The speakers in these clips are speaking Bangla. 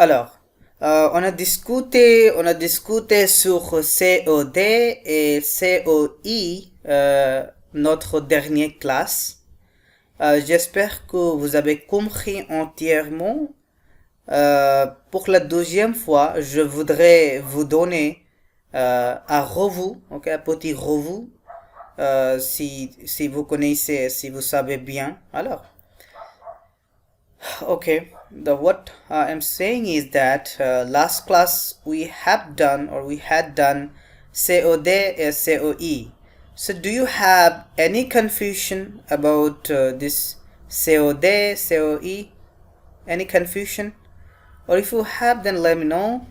Alors, on a discuté sur COD et COI, notre dernière classe. J'espère que vous avez compris entièrement. Pour la deuxième fois, je voudrais vous donner un revue, ok, un petit revue, si vous connaissez, si vous savez bien. Alors, okay, the what I'm saying is that last class we had done COD and COE. So do you have any confusion about this COD, COE? Any confusion? Or if you have, then let me know.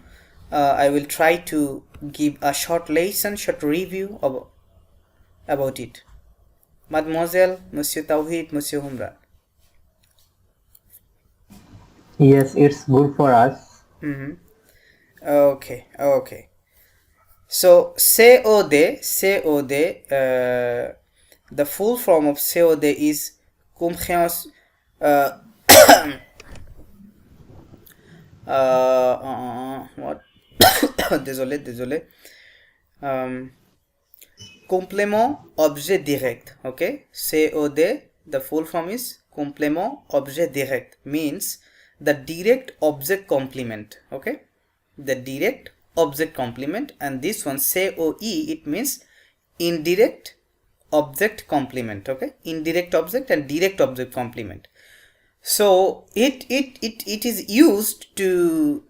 I will try to give a short lesson, short review about it. Mademoiselle, Monsieur Tawhid, Monsieur Humran. Yes, it's good for us. Okay. So COD, the full form of COD is compréhension. What? désolé. Complément objet direct. Okay, COD, the full form is complément objet direct, means the direct object complement. Okay, the direct object complement, and this one COE, it means indirect object complement. Okay, indirect object and direct object complement. So it is used to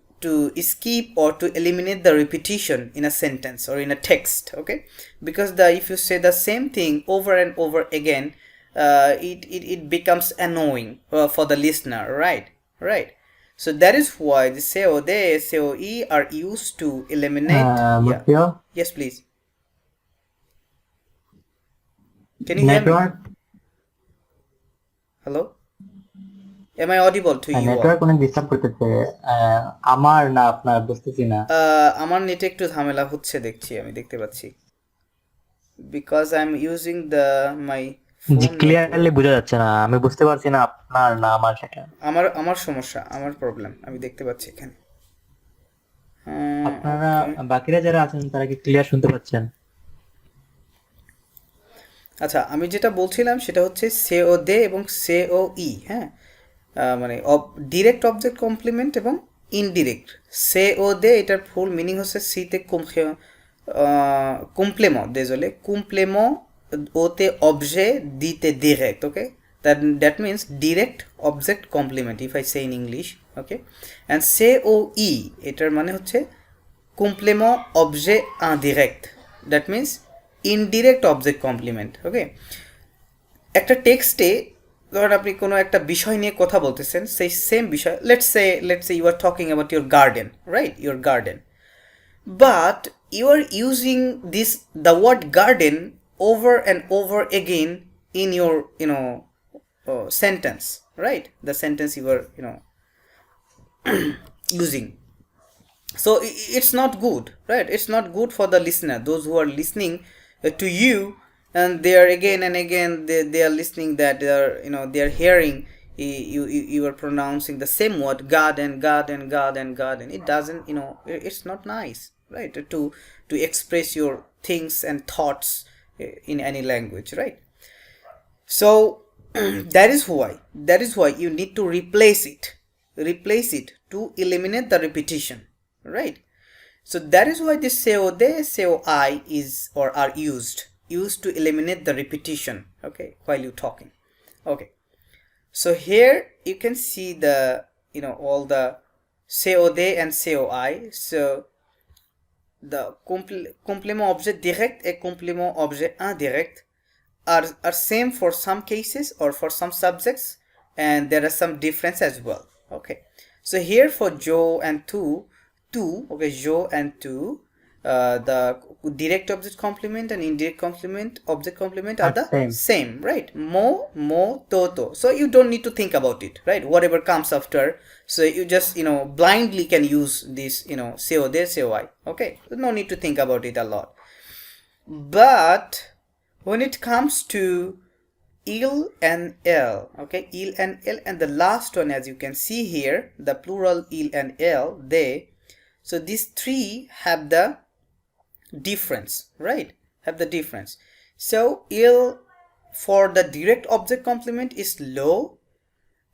skip or to eliminate the repetition in a sentence or in a text. Okay, because if you say the same thing over and over again, it becomes annoying for the listener, right. So that is why the COD, COE are used to eliminate. Mutya, Yes, please. Can you hear me? network Hello? Am I audible to you all? Network অনেক ডিস্টার্ব করতেছে আমার না আপনার বুঝতেছি না আমার নেটে একটু ঝামেলা হচ্ছে আমি দেখতে পাচ্ছি, because I am using my G phone clearly network. বোঝা যাচ্ছে না আমি বুঝতে পারছি না আপনার না আমার সেটা আমার সমস্যা, আমার প্রবলেম আমি দেখতে পাচ্ছি এখানে। আপনারা বাকিরা যারা আছেন তারা কি ক্লিয়ার শুনতে পাচ্ছেন? আচ্ছা, আমি যেটা বলছিলাম সেটা হচ্ছে COD এবং COE, হ্যাঁ, মানে ডিরেক্ট অবজেক্ট কমপ্লিমেন্ট এবং ইনডিরেক্ট। COD এটার ফুল মিনিং হচ্ছে সিতে complément, désolé, complément ওতে objet দিতে direct, okay, that means direct object complement if I say in English, okay, and COE এটার মানে হচ্ছে complément objet indirect, that means indirect object complement, okay. একটা টেক্সটে ধরেন আপনি কোনো একটা বিষয় নিয়ে কথা বলতেছেন, সেই সেম বিষয়, let's say you are talking about your garden, right, your garden, but you are using the word garden over and over again in your sentence, right, the sentence you are using. So it's not good, right, it's not good for the listener, those who are listening to you, and they are again and again they are listening, that they are hearing you are pronouncing the same word, garden. It doesn't, it's not nice, right, to express your things and thoughts in any language, right. So that is why you need to replace it to eliminate the repetition, right. So that is why this COD, COI are used to eliminate the repetition, okay, while you talking, okay. So here you can see the all the COD and COI. So the complément objet direct and complément objet indirect are same for some cases or for some subjects, and there are some difference as well, okay. So here for Joe and two, okay, Joe and two, the direct object complement and indirect object complement are the same, right. Mo to, so you don't need to think about it, right, whatever comes after. So you just blindly can use this COD, COI, okay, no need to think about it a lot. But when it comes to il and l. Okay, il and l, and the last one, as you can see here, the plural il and l, they. So these three have the difference, right? Have the difference. So il for the direct object complement is low.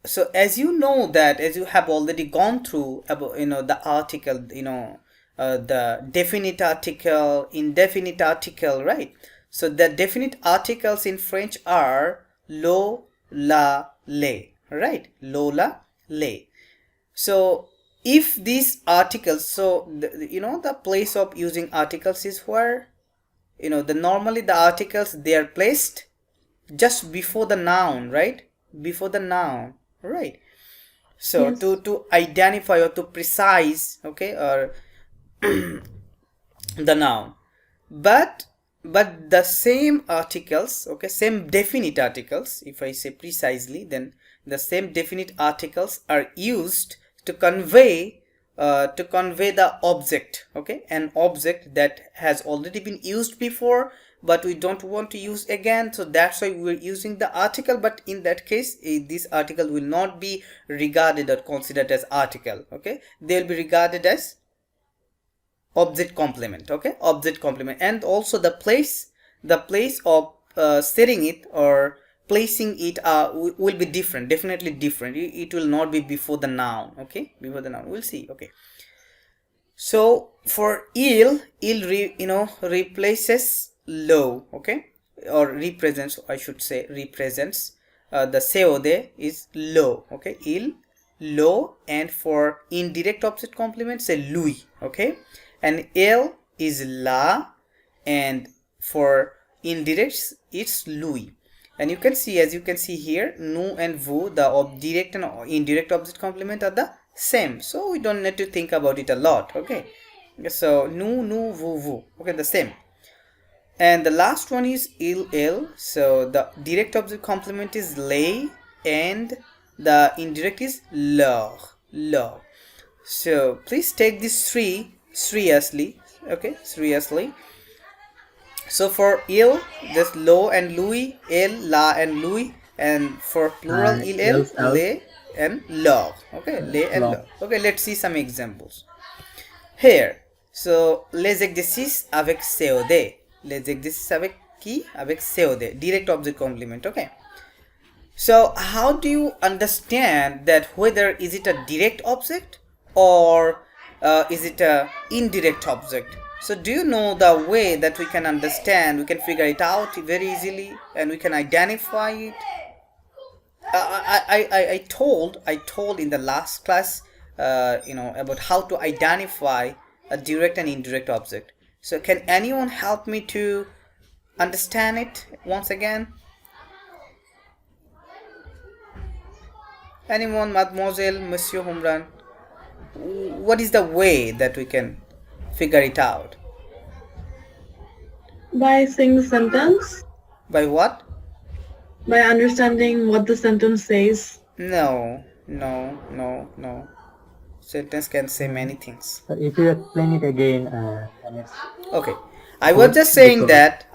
So as you know that, as you have already gone through about, the article, the definite article, indefinite article, right? So the definite articles in French are lo, la, le, right? Lo, la, le. So if these articles, so the place of using articles is where, normally the articles, they are placed just before the noun, right? Before the noun, right? So Yes. to identify or to precise, okay, or the noun. But the same articles, okay, same definite articles, if I say precisely, then the same definite articles are used to convey the object, okay, an object that has already been used before but we don't want to use again, so that's why we're using the article. But in that case, this article will not be regarded or considered as article, okay, they'll be regarded as object complement, okay, object complement. And also the place of setting it or placing it will be different, definitely different. It will not be before the noun, okay, before the noun, we'll see, okay. So for il replaces low, okay, or represents, I should say represents, the COD is low, okay, il, low. And for indirect object complement, say lui, okay, and l is la, and for indirects it's lui. And you can see, as you can see here, nous and vous, the direct and indirect object complement are the same, so we don't need to think about it a lot, okay. So nous, vous, vous, okay, the same. And the last one is il. So the direct object complement is lay, and the indirect is leur. So please take these three seriously, okay, seriously. So for il, there's lo and lui, el, la and lui, and for plural il, el, le and leur, okay, le and leur. Okay, let's see some examples here. So les exercices avec COD, les exercices avec qui, avec COD, direct object complement, okay. So how do you understand that whether is it a direct object or is it a indirect object? So do you know the way that we can understand, we can figure it out very easily and we can identify it? I told in the last class about how to identify a direct and indirect object. So can anyone help me to understand it once again? Anyone, mademoiselle, monsieur Humran? What is the way that we can figure it out? By saying the sentence, By what? by understanding what the sentence says. No. Sentence can say many things. If you explain it again, then it's Okay, I was just saying that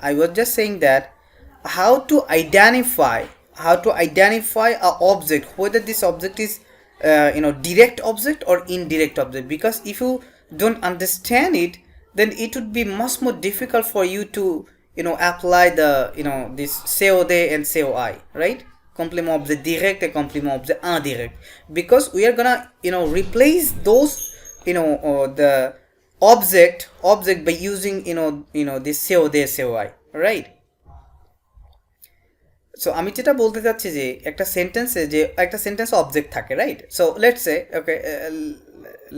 how to identify a object, whether this object is direct object or indirect object, because if you don't understand it, then it would be much more difficult for you to apply the this COD and COI, right? Complément objet direct and complément objet indirect, because we are gonna replace those the object by using this COD COI, right? So আমি যেটা বলতে চাচ্ছি যে একটা সেন্টেন্স অবজেক্ট থাকে, right? So let's say, okay,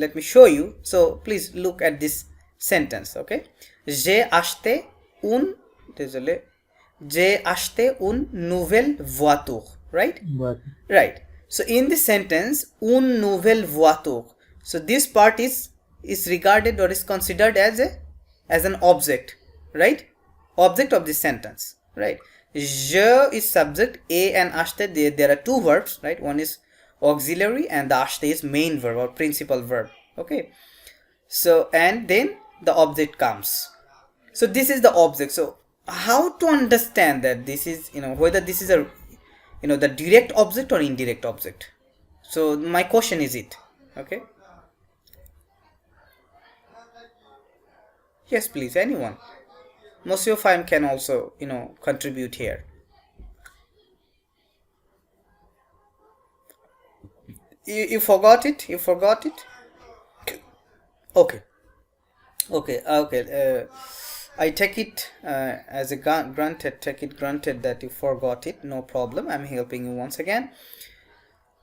let me show you. So please look at this sentence, okay? J'ai acheté une nouvelle voiture, right? Right. So in this sentence, une nouvelle voiture, so this part is regarded or is considered as an object, right? Object of this sentence, right? Je is subject, a and acheté, there are two verbs, right? One is auxiliary and the acheté is main verb or principal verb, okay? So and then the object comes. So this is the object. So how to understand that this is whether this is a the direct object or indirect object. So my question is it. Okay, yes please, anyone. Monsieur Fime can also contribute here. You forgot it? You forgot it? Okay. I take it as a granted. Take it granted that you forgot it. No problem. I'm helping you once again.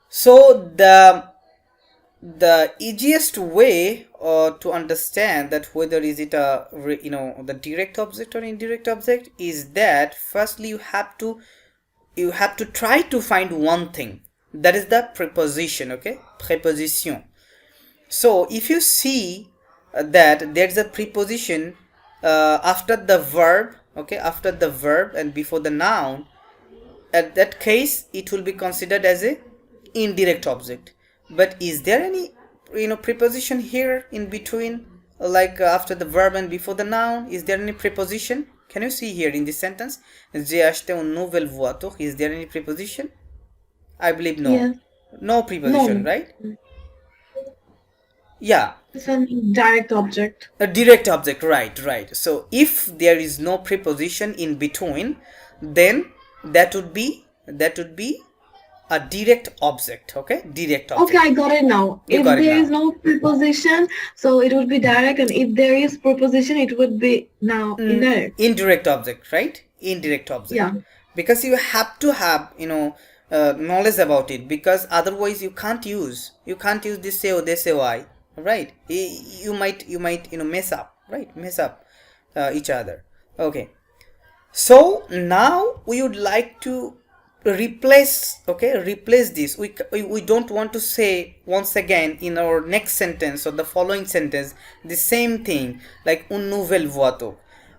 So the easiest way to understand that whether is it a the direct object or indirect object is that firstly you have to try to find one thing, that is the preposition. Okay, preposition. So if you see that there's a preposition after the verb, okay, after the verb and before the noun, at that case it will be considered as a indirect object. But is there any preposition here in between, like after the verb and before the noun? Is there any preposition? Can you see here in this sentence, j'ai acheté une nouvelle voiture? Is there any preposition? I believe no. Yes. No preposition, No. right? Yeah. It's a direct object. A direct object, right. So if there is no preposition in between, then that would be a direct object. Okay, direct object. Okay, I got it now. You If got it there now. is no preposition, so it would be direct, and if there is preposition, it would be now indirect. Indirect object, right? Indirect object. Yeah. Because you have to have knowledge about it, because otherwise you can't use this COD COI, right? You might mess up, right? Mess up each other. Okay, so now we would like to replace this. We don't want to say once again in our next sentence or the following sentence the same thing, like une nouvelle voiture.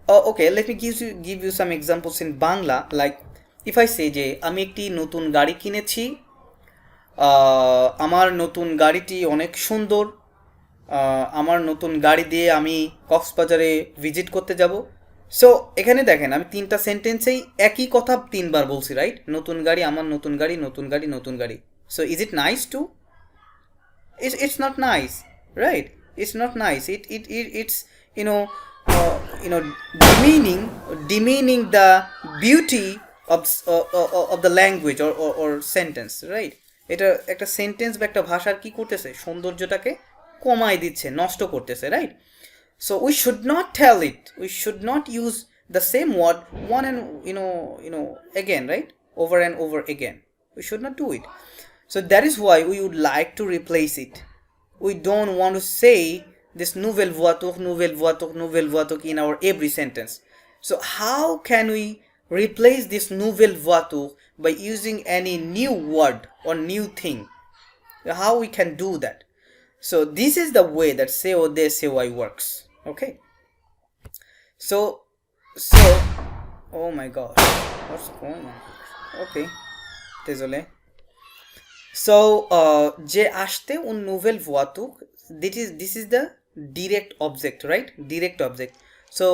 Okay, let me give you some examples in Bangla. Like if I say যে আমি একটি নতুন গাড়ি কিনেছি, আমার নতুন গাড়িটি অনেক সুন্দর, আমার নতুন গাড়ি দিয়ে আমি কক্সবাজারে ভিজিট করতে যাব। সো এখানে দেখেন আমি তিনটা সেন্টেন্সেই একই কথা তিনবার বলছি, রাইট? নতুন গাড়ি, আমার নতুন গাড়ি, নতুন গাড়ি, নতুন গাড়ি। So is it nice to? It's not nice, right? It's not nice. It's demeaning the beauty of the language or sentence, right? এটা একটা সেন্টেন্স বা একটা ভাষার কি করতেছে, সৌন্দর্যটাকে কমায় দিচ্ছে, নষ্ট করতেছে, right? So we should not tell it. We should not use the same word one and again, right? Over and over again. We should not do it. So that is why we would like to replace it. We don't want to say this nouvelle voiture in our every sentence. So how can we replace this nouvelle voiture by using any new word or new thing? How we can do that? So this is the way that COD COI works. Okay. So oh my gosh, what's going on? Okay, désolé. So j'ai acheté une nouvelle voiture. This is the direct object, right? Direct object. So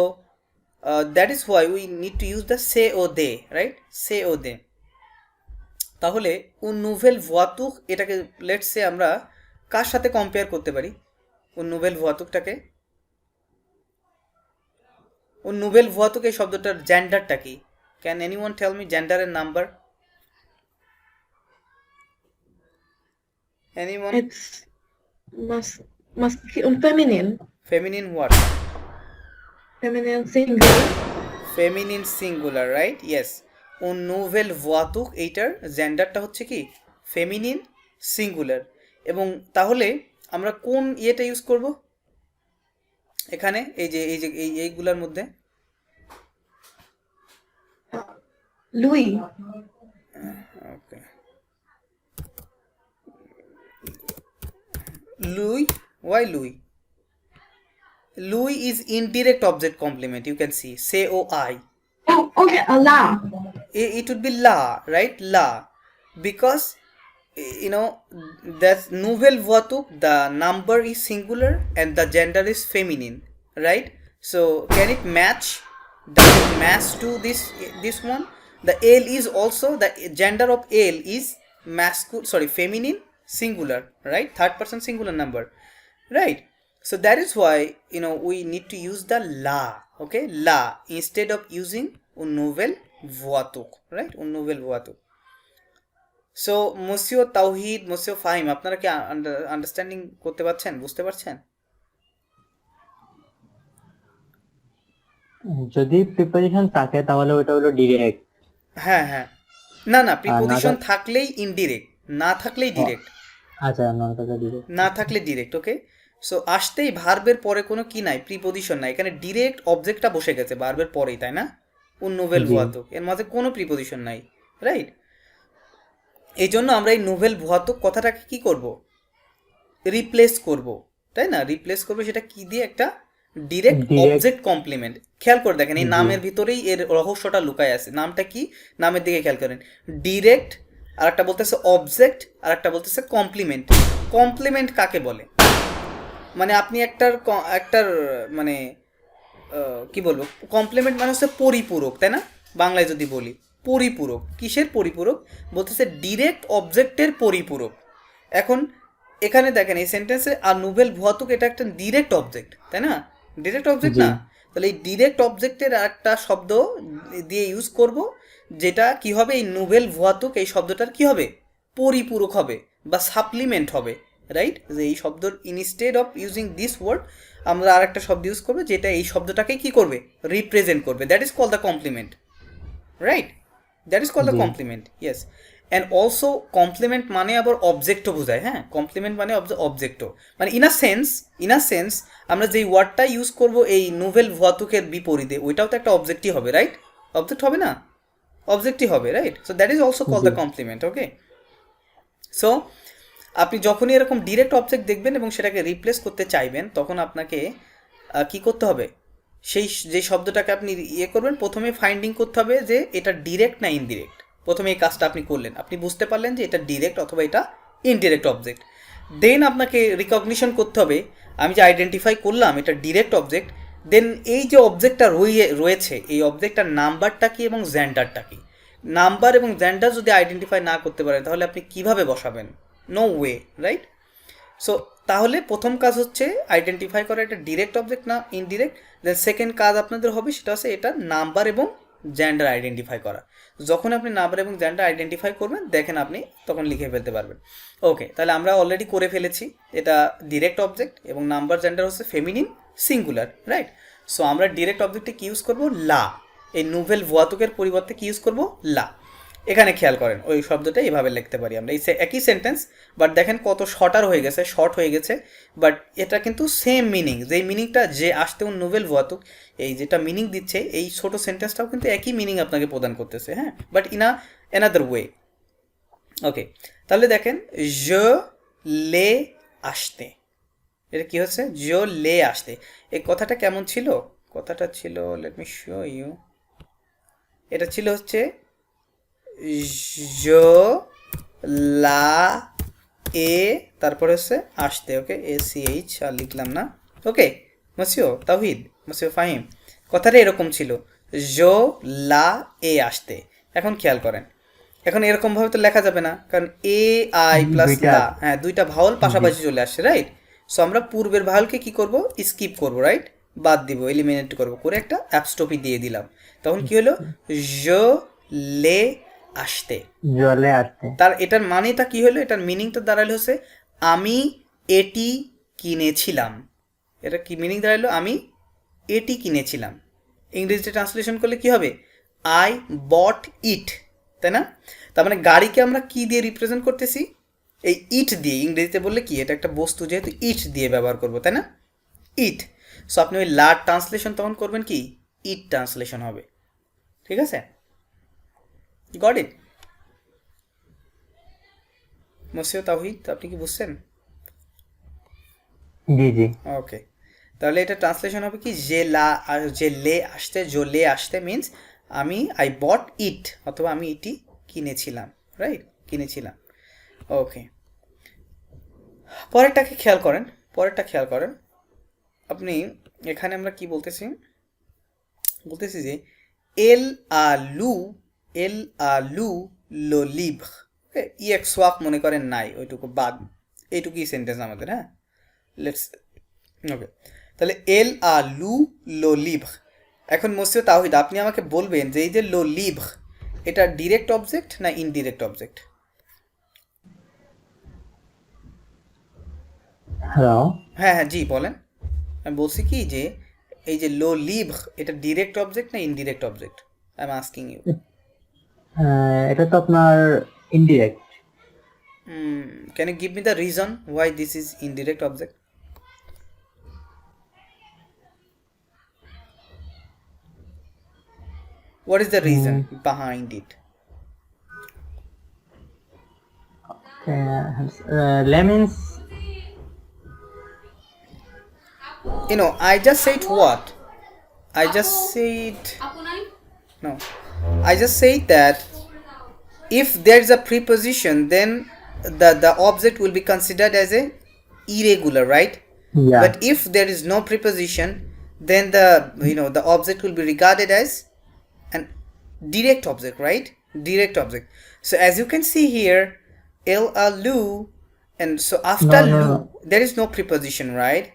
that is why we need to use the COD, right? COD. তাহলে une nouvelle voiture এটাকে লেটস সে আমরা কার সাথে কম্পেয়ার করতে পারি? une nouvelle voitureটাকে, une nouvelle voiture এই শব্দটার জেন্ডারটা কি? Can anyone tell me gender and number? Anyone? It's feminine. Feminine what? Feminine singular. Feminine singular, right? Yes. une nouvelle voiture এইটার জেন্ডারটা হচ্ছে কি? Feminine singular. এবং তাহলে আমরা কোন ইয়েটা ইউজ করব এখানে? এইগুলার মধ্যে Louis. Okay. Louis. Why Louis? Louis is indirect object complement. You can see COI. Oh, okay, Allah. It would be la, right? La, because that nouvelle voiture, the number is singular and the gender is feminine, right? So can it match? Does it match to this one? The L is also, the gender of L is feminine singular, right? Third person singular number, right? So that is why, we need to use the la, okay, la, instead of using un novel voatuk, right? Un novel voatuk. So মুসিও তাওহিদ, মুসিও ফাহিম, আপনারা কি আন্ডারস্ট্যান্ডিং করতে পারছেন, বুঝতে পারছেন? যদি প্রিপোজিশন থাকে তাহলে ওটা হলো ডিরেক্ট। হ্যাঁ হ্যাঁ, না প্রিপোজিশন থাকলেই ইনডিরেক্ট, না থাকলেই ডিরেক্ট। আচ্ছা, না থাকলে ডিরেক্ট, ওকে। সো আসতেই ভার্বের পরে কোনো কি নাই, প্রিপোজিশন নাই, এখানে ডিরেক্ট অবজেক্টটা বসে গেছে ভার্বের পরেই, তাই না? উন নোভেল ভুয়াতুক, এর মাঝে কোনো প্রিপোজিশন নাই, রাইট? এই জন্য আমরা এই নোভেল ভুয়াতুক কথাটাকে কি করব, রিপ্লেস করব, তাই না? রিপ্লেস করবো সেটা কি দিয়ে, একটা ডিরেক্ট অবজেক্ট কমপ্লিমেন্ট। খেয়াল করে দেখেন, এই নামের ভিতরেই এর রহস্যটা লুকায় আছে। নামটা কি, নামের দিকে খেয়াল করেন, ডিরেক্ট, আর একটা বলতেছে অবজেক্ট, আর একটা বলতেছে কমপ্লিমেন্ট। কমপ্লিমেন্ট কাকে বলে? মানে আপনি একটার মানে কি বলবো, কমপ্লিমেন্ট মানে হচ্ছে পরিপূরক, তাই না? বাংলায় যদি বলি পরিপূরক, কিসের পরিপূরক? বলতেছে ডিরেক্ট অবজেক্টের পরিপূরক। এখন এখানে দেখেন এই সেন্টেন্সে আর নোভেল ভুয়াতুক, এটা একটা ডিরেক্ট অবজেক্ট, তাই না? ডিরেক্ট অবজেক্ট না? তাহলে এই ডিরেক্ট অবজেক্টের একটা শব্দ দিয়ে ইউজ করব, যেটা কি হবে, এই নোভেল ভুয়াতুক এই শব্দটার কি হবে, পরিপূরক হবে বা সাপ্লিমেন্ট হবে, রাইট? যে এই শব্দর instead of using this word আমরা আর একটা শব্দ ইউজ করবো যেটা এই শব্দটাকে কি করবে, রিপ্রেজেন্ট করবে। That is call the complement, right? That is call the complement, yes. And also complement মানে আবার অবজেক্টও বোঝায়, হ্যাঁ? কমপ্লিমেন্ট মানে অবজেক্টও, মানে ইন আ সেন্স আমরা যেই ওয়ার্ডটা ইউজ করবো এই নোভেল ভুয়াতুকের বিপরীতে, ওইটাও তো একটা অবজেক্টই হবে, রাইট? অবজেক্ট হবে না? অবজেক্টই হবে, right? So that is also call the complement, okay. সো আপনি যখনই এরকম ডিরেক্ট অবজেক্ট দেখবেন এবং সেটাকে রিপ্লেস করতে চাইবেন, তখন আপনাকে কি করতে হবে, সেই যে শব্দটাকে আপনি ইয়ে করবেন, প্রথমে ফাইন্ডিং করতে হবে যে এটা ডিরেক্ট না ইনডিরেক্ট। প্রথমে এই কাজটা আপনি করলেন, আপনি বুঝতে পারলেন যে এটা ডিরেক্ট অথবা এটা ইনডিরেক্ট অবজেক্ট। দেন আপনাকে রিকগনিশন করতে হবে, আমি যে আইডেন্টিফাই করলাম এটা ডিরেক্ট অবজেক্ট, দেন এই যে অবজেক্টটা রয়েছে এই অবজেক্টটার নাম্বারটা কি এবং জেন্ডারটা কি। নাম্বার এবং জেন্ডার যদি আইডেন্টিফাই না করতে পারেন তাহলে আপনি কিভাবে বসাবেন? No way, right? সো তাহলে প্রথম কাজ হচ্ছে আইডেন্টিফাই করা এটা ডিরেক্ট অবজেক্ট না ইনডিরেক্ট। দেন সেকেন্ড কাজ আপনাদের হবে সেটা হচ্ছে এটা নাম্বার এবং জেন্ডার আইডেন্টিফাই করা। যখন আপনি নাম্বার এবং জেন্ডার আইডেন্টিফাই করবেন, দেখেন আপনি তখন লিখে ফেলতে পারবেন। ওকে, তাহলে আমরা অলরেডি করে ফেলেছি, এটা ডিরেক্ট অবজেক্ট এবং নাম্বার জেন্ডার হচ্ছে ফেমিনিন সিঙ্গুলার, রাইট? সো আমরা ডিরেক্ট অবজেক্টে কি ইউজ করবো, লা। এই নোভেল ভুয়াতুকের পরিবর্তে কি ইউজ করবো, লা। এখানে খেয়াল করেন ওই শব্দটা এইভাবে লিখতে পারি আমরা, এই একই সেন্টেন্স, বাট দেখেন কত শর্ট হয়ে গেছে, বাট এটা কিন্তু সেম মিনিং, যেই মিনিংটা যে আসতে নোভেল ভুয়াতুক এই যেটা মিনিং দিচ্ছে, এই ছোট সেন্টেন্সটাও কিন্তু একই মিনিং আপনাকে প্রদান করতেছে, হ্যাঁ, বাট ইন অ্যানাদার ওয়ে। ওকে, তাহলে দেখেন জ লে আসতে, এটা কি হচ্ছে, জ লে আসতে। এই কথাটা কেমন ছিল? কথাটা ছিল, লেট মি শো ইউ, এটা ছিল হচ্ছে জ লা এ, তারপরে হচ্ছে আসতে, ওকে, ACH আর লিখলাম না, ওকে। মসিও তাওহিদ, মসিও ফাহিম, কথাটা এরকম ছিল, জ লা এ আসতে। এখন খেয়াল করেন, এখন এরকমভাবে তো লেখা যাবে না, কারণ AI প্লাস লা, হ্যাঁ, দুইটা ভাওয়াল পাশাপাশি চলে আসছে, রাইট? সো আমরা পূর্বের ভাওয়ালকে কি করব, স্কিপ করব, রাইট? বাদ দিব, এলিমিনেট করব, করে একটা অ্যাপস্টপি দিয়ে দিলাম। তখন কি হলো, জ লে আসতে, জলে আসতে। তার এটার মানেটা কি হলো, এটার মিনিংটা দাঁড়ালো হচ্ছে আমি এটি কিনেছিলাম। এটা কি মিনিং দাঁড়ালো, আমি এটি কিনেছিলাম। ইংরেজিতে ট্রান্সলেশন করলে কি হবে, আই বট ইট, তাই না? তার মানে গাড়িকে আমরা কি দিয়ে রিপ্রেজেন্ট করতেছি, এই ইট দিয়ে। ইংরেজিতে বললে কি, এটা একটা বস্তু যেহেতু ইট দিয়ে ব্যবহার করবো, তাই না, ইট। সো আপনি ওই লা ট্রান্সলেশন তখন করবেন কি, ইট ট্রান্সলেশন হবে, ঠিক আছে? Got it? মসিও তাওহিদ, আপনি কি বুঝছেন? জি জি। ওকে, তাহলে এটা ট্রান্সলেশন হবে কি, যে লে আসতে, জো লে আসতে মিনস আমি আই বট ইট, অথবা আমি এটি কিনেছিলাম, রাইট? কিনেছিলাম। ওকে, পরেরটাকে খেয়াল করেন, আপনি এখানে আমরা কি বলতেছি যে এল আলু এল আলু লো লিভ্র, ওকে, ইএক্স সোয়াক মনে করেন নাই, ওইটুকু বাদ, এইটুকুই সেন্টেন্স আমাদের, হ্যাঁ, লেটস, ওকে, তাহলে এল আলু লো লিভ্র। এখন মসিও তাওহিদ, আপনি আমাকে বলবেন যে এই যে লো লিভ্র, এটা ডিরেক্ট অবজেক্ট না ইনডিরেক্ট অবজেক্ট? হ্যালো, হ্যাঁ হ্যাঁ জি বলেন। আমি বলছি কি যে এই যে লো লিভ্র, এটা ডিরেক্ট অবজেক্ট না indirect object? I am asking you. এটা তো আপনার indirect. Can you give me the reason why this is indirect object? What is the reason behind it? লেমন্স, You know, I just said what? I just said no. I just said that if there is a preposition, then the object will be considered as a irregular, right? yeah, But if there is no preposition, then the object will be regarded as an direct object, right? Direct object. So as you can see here, el alu, and so after No, no, lu no. there is no preposition, right?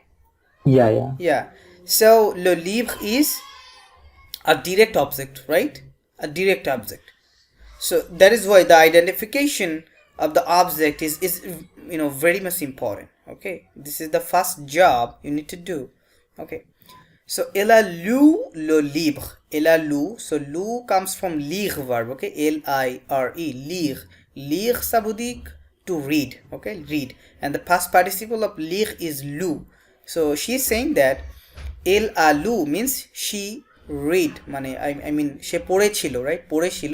yeah. Yeah. So le libre is a direct object, right? A direct object. So that is why the identification of the object is very much important. Okay, this is the first job you need to do. Okay, so elle a lu le libre. Elle a lu, so lu comes from lire verb. Okay, L-I-R-E, lire. Lire ça veut dire to read. Okay, read, and the past participle of lire is lu. So she is saying that elle a lu means she read, মানে I mean সে পড়েছিল, right? পড়েছিল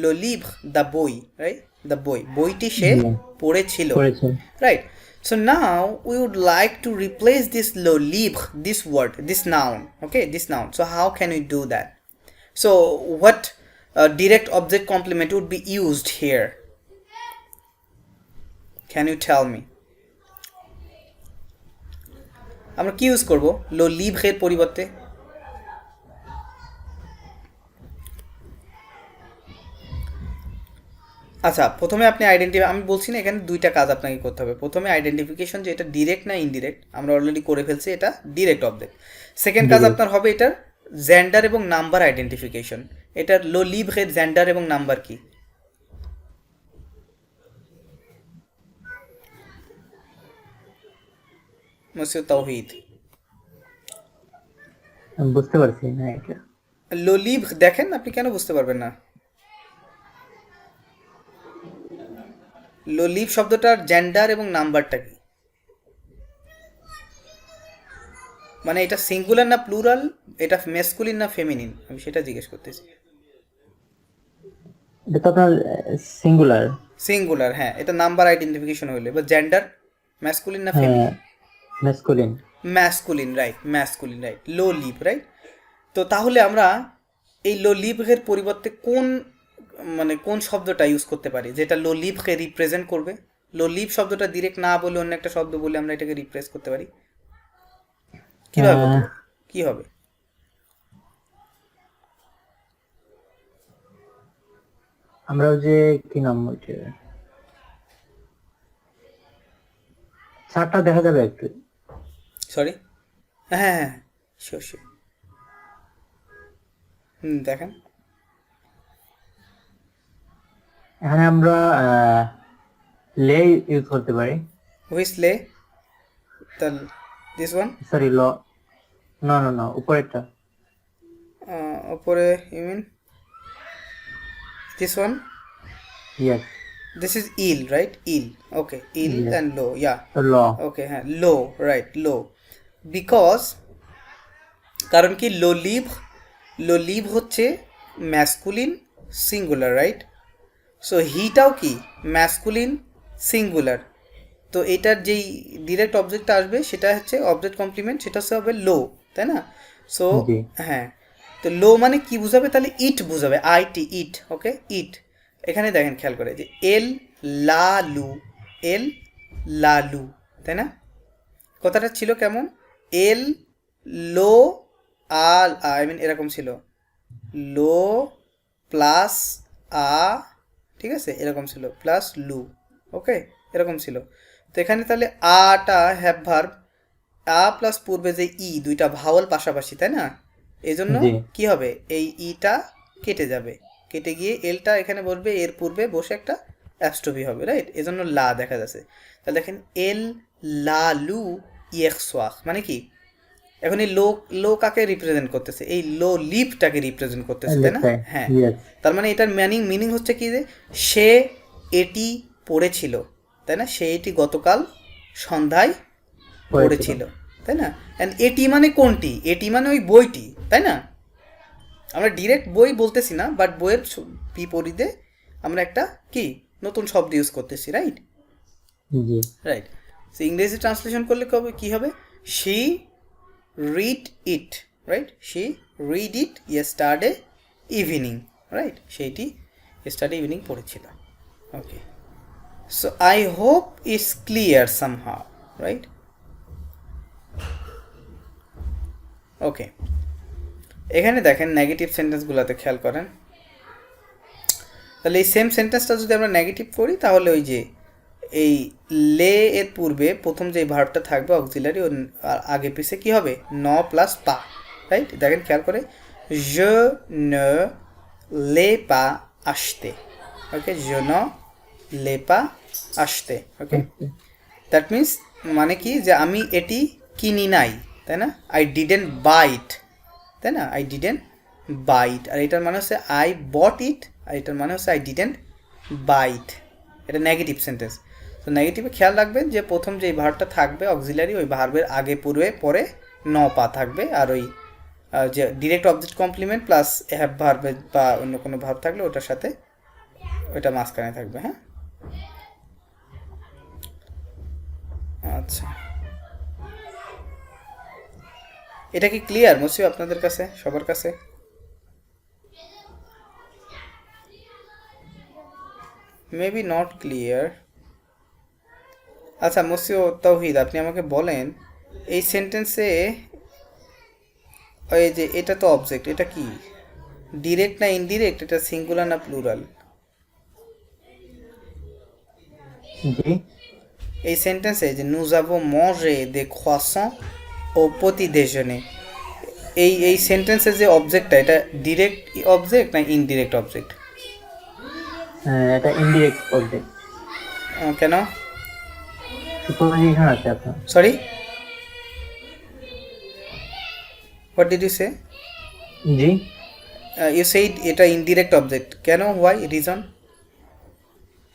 le livre, the boy, right? The boy, বইটি সে Yeah. পড়েছিল, পড়েছে। right? So now we would like to replace this le livre, this word, this noun, okay, this noun. So how can we do that? So what direct object complement would be used here? Can you tell me? আমরা কি ইউজ করব লো লিভ্রের পরিবর্তে? আচ্ছা, প্রথমে আপনি আমি বলছি না, এখানে দুইটা কাজ আপনাকে করতে হবে। প্রথমে আইডেন্টিফিকেশন যে এটা ডিরেক্ট না ইনডিরেক্ট, আমরা অলরেডি করে ফেলছি, এটা ডিরেক্ট অবজেক্ট। সেকেন্ড কাজ আপনার হবে এটার জেন্ডার এবং নাম্বার আইডেন্টিফিকেশন। এটার লো লিভ্রের জেন্ডার এবং নাম্বার কি? মসিউদ তাওহিদ, আমি বুঝতে পারছি না এটা। লো লিভ্র দেখেন, আপনি কেন বুঝতে পারবেন না? লো লিভ শব্দটার জেন্ডার এবং নাম্বারটা কি? মানে এটা সিঙ্গুলার না প্লুরাল, এটা মেসকুলিন না ফেমিনিন, আমি সেটা জিজ্ঞেস করতেছি। এটা তো আপনার সিঙ্গুলার। সিঙ্গুলার, হ্যাঁ, এটা নাম্বার আইডেন্টিফিকেশন হইলে। বা জেন্ডার ম্যাসকুলিন না feminine? Masculine. Masculine, right, masculine, right, লো লিভ, রাইট। তো তাহলে আমরা এই লো লিভের পরিবর্তে কোন শব্দটা ইউজ করতে পারি যেটা লো লিভকে রিপ্রেজেন্ট করবে? লো লিভ শব্দটা ডিরেক্ট না বলে অন্য একটা শব্দ বলে আমরা এটাকে রিপ্লেস করতে পারি। কিভাবে করতে পারি? কি হবে? আমরা ওই যে কি নাম ওইটা, চারটা দেখা যাবে একটু। সরি, হ্যাঁ হ্যাঁ, শিওর শিওর, দেখেন এখানে আমরা লে ইউজ করতে পারি। হুইচ লে? This one? সরি, ল, না না না, উপরেরটা। উপরে, you mean this one? Yes, This is il, right? Il, okay, il, Yes. and low, yeah, ল। okay, হ্যাঁ, low, right, low, because কারণ কি লো লিভ হচ্ছে ম্যাসকুলিন সিঙ্গুলার, রাইট? সো হিটাও কি ম্যাসকুলিন সিঙ্গুলার। তো এটার যেই ডিরেক্ট অবজেক্টটা আসবে সেটা হচ্ছে অবজেক্ট কমপ্লিমেন্ট, সেটা হচ্ছে হবে লো, তাই না? সো জি। হ্যাঁ, তো লো মানে কি বুঝাবে? তাহলে ইট বুঝাবে, আইটি, ইট, ওকে, ইট। এখানে দেখেন, খেয়াল করে যে এল লালু, এল লালু, তাই না? কথাটা ছিল কেমন? এল লো আল, আই মিন এরকম ছিল, লো প্লাস আ, ঠিক আছে, এরকম ছিল, প্লাস লু, ওকে, এরকম ছিল। তো এখানে তাহলে আটা হ্যাভ ভার্ব, আ প্লাস পূর্বে যে ই, দুইটা ভাওয়াল পাশাপাশি, তাই না? এই জন্য জি কি হবে, এই ইটা কেটে যাবে, কেটে গিয়ে এলটা এখানে বসবে, এর পূর্বে বসে একটা অ্যাপস্ট্রফি হবে, রাইট? এজন্য লা দেখা যাচ্ছে। তাহলে দেখেন এল লা লু ইয়েক্সওয়াক মানে কি, এখন এই লো, লো কাকে রিপ্রেজেন্ট করতেছে? এই লো লিপটাকে রিপ্রেজেন্ট করতেছে, তাই না? লেফট সাইড হ্যাঁ, ইয়েস তার মানে এটার মিনিং হচ্ছে কি, যে সে এটি পড়েছিল, তাই না? সে এটি গতকাল সন্ধ্যায় পড়েছিল, তাই না? অ্যান্ড এটি মানে কোনটি? এটি মানে ওই বইটি, তাই না? আমরা ডিরেক্ট বই বলতেছি না, বাট বইয়ের বিপরীতে আমরা একটা কি নতুন শব্দ ইউজ করতেছি, রাইট? জি রাইট। সো ইংরেজি ট্রান্সলেশন করলে কবে কি হবে? She read it, right? She read it yesterday evening, right? সেইটি ইয়েস্টারডে ইভিনিং পড়েছিল, okay. So I hope it's clear somehow, right? Okay, এখানে দেখেন নেগেটিভ সেন্টেন্সগুলোতে খেয়াল করেন। তাহলে এই সেম সেন্টেন্সটা যদি আমরা নেগেটিভ করি, তাহলে ওই যে এই লে এর পূর্বে প্রথম যে ভার্বটা থাকবে অক্সিলারি, ও আগে পিছে কি হবে, ন প্লাস পা, রাইট? দেখেন খেয়াল করে, je ne l'ai pas acheté, okay, je ne l'ai pas acheté, okay. That means মানে কি, যে আমি এটি কিনি নাই, তাই না? আই ডিডেন্ট বাই ইট, তাই না? আই ডিডেন্ট বাই ইট। আর এটার মানে হচ্ছে আই বট ইট, আর এটার মানে হচ্ছে আই ডিডেন্ট বাই ইট। এটা নেগেটিভ সেন্টেন্স। তো নেগেটিভে খেয়াল রাখবেন যে প্রথম যে ভার্বটা থাকবে অক্সিলারি, ওই ভার্বের আগে পূর্বে পরে ন পা থাকবে, আর ওই যে direct object complement plus have verb বা অন্য কোনো ভার্ব থাকলে ওটার সাথে ওইটা মাঝখানে থাকবে, হ্যাঁ? আচ্ছা, এটা কি ক্লিয়ার মুসিব আপনাদের কাছে, সবার কাছে? Maybe not clear. আচ্ছা মুসিও তৌহিদ, আপনি আমাকে বলেন এই সেন্টেন্সে ওই যে এটা তো অবজেক্ট, এটা কি ডিরেক্ট না ইনডিরেক্ট? এটা সিঙ্গুলার না প্লুরাল? জি এই সেন্টেন্সে যে nous avons mangé des croissants au petit déjeuner, এই সেন্টেন্সের যে অবজেক্টটা, এটা ডিরেক্ট অবজেক্ট না ইনডিরেক্ট অবজেক্ট? এটা ইনডিরেক্ট অবজেক্ট, কেন? প্রিপোজিশন আছে আপনার। Sorry, what did you say? জি ইউ সেইড এটা ইনডিরেক্ট অবজেক্ট, কেন? Why, reason?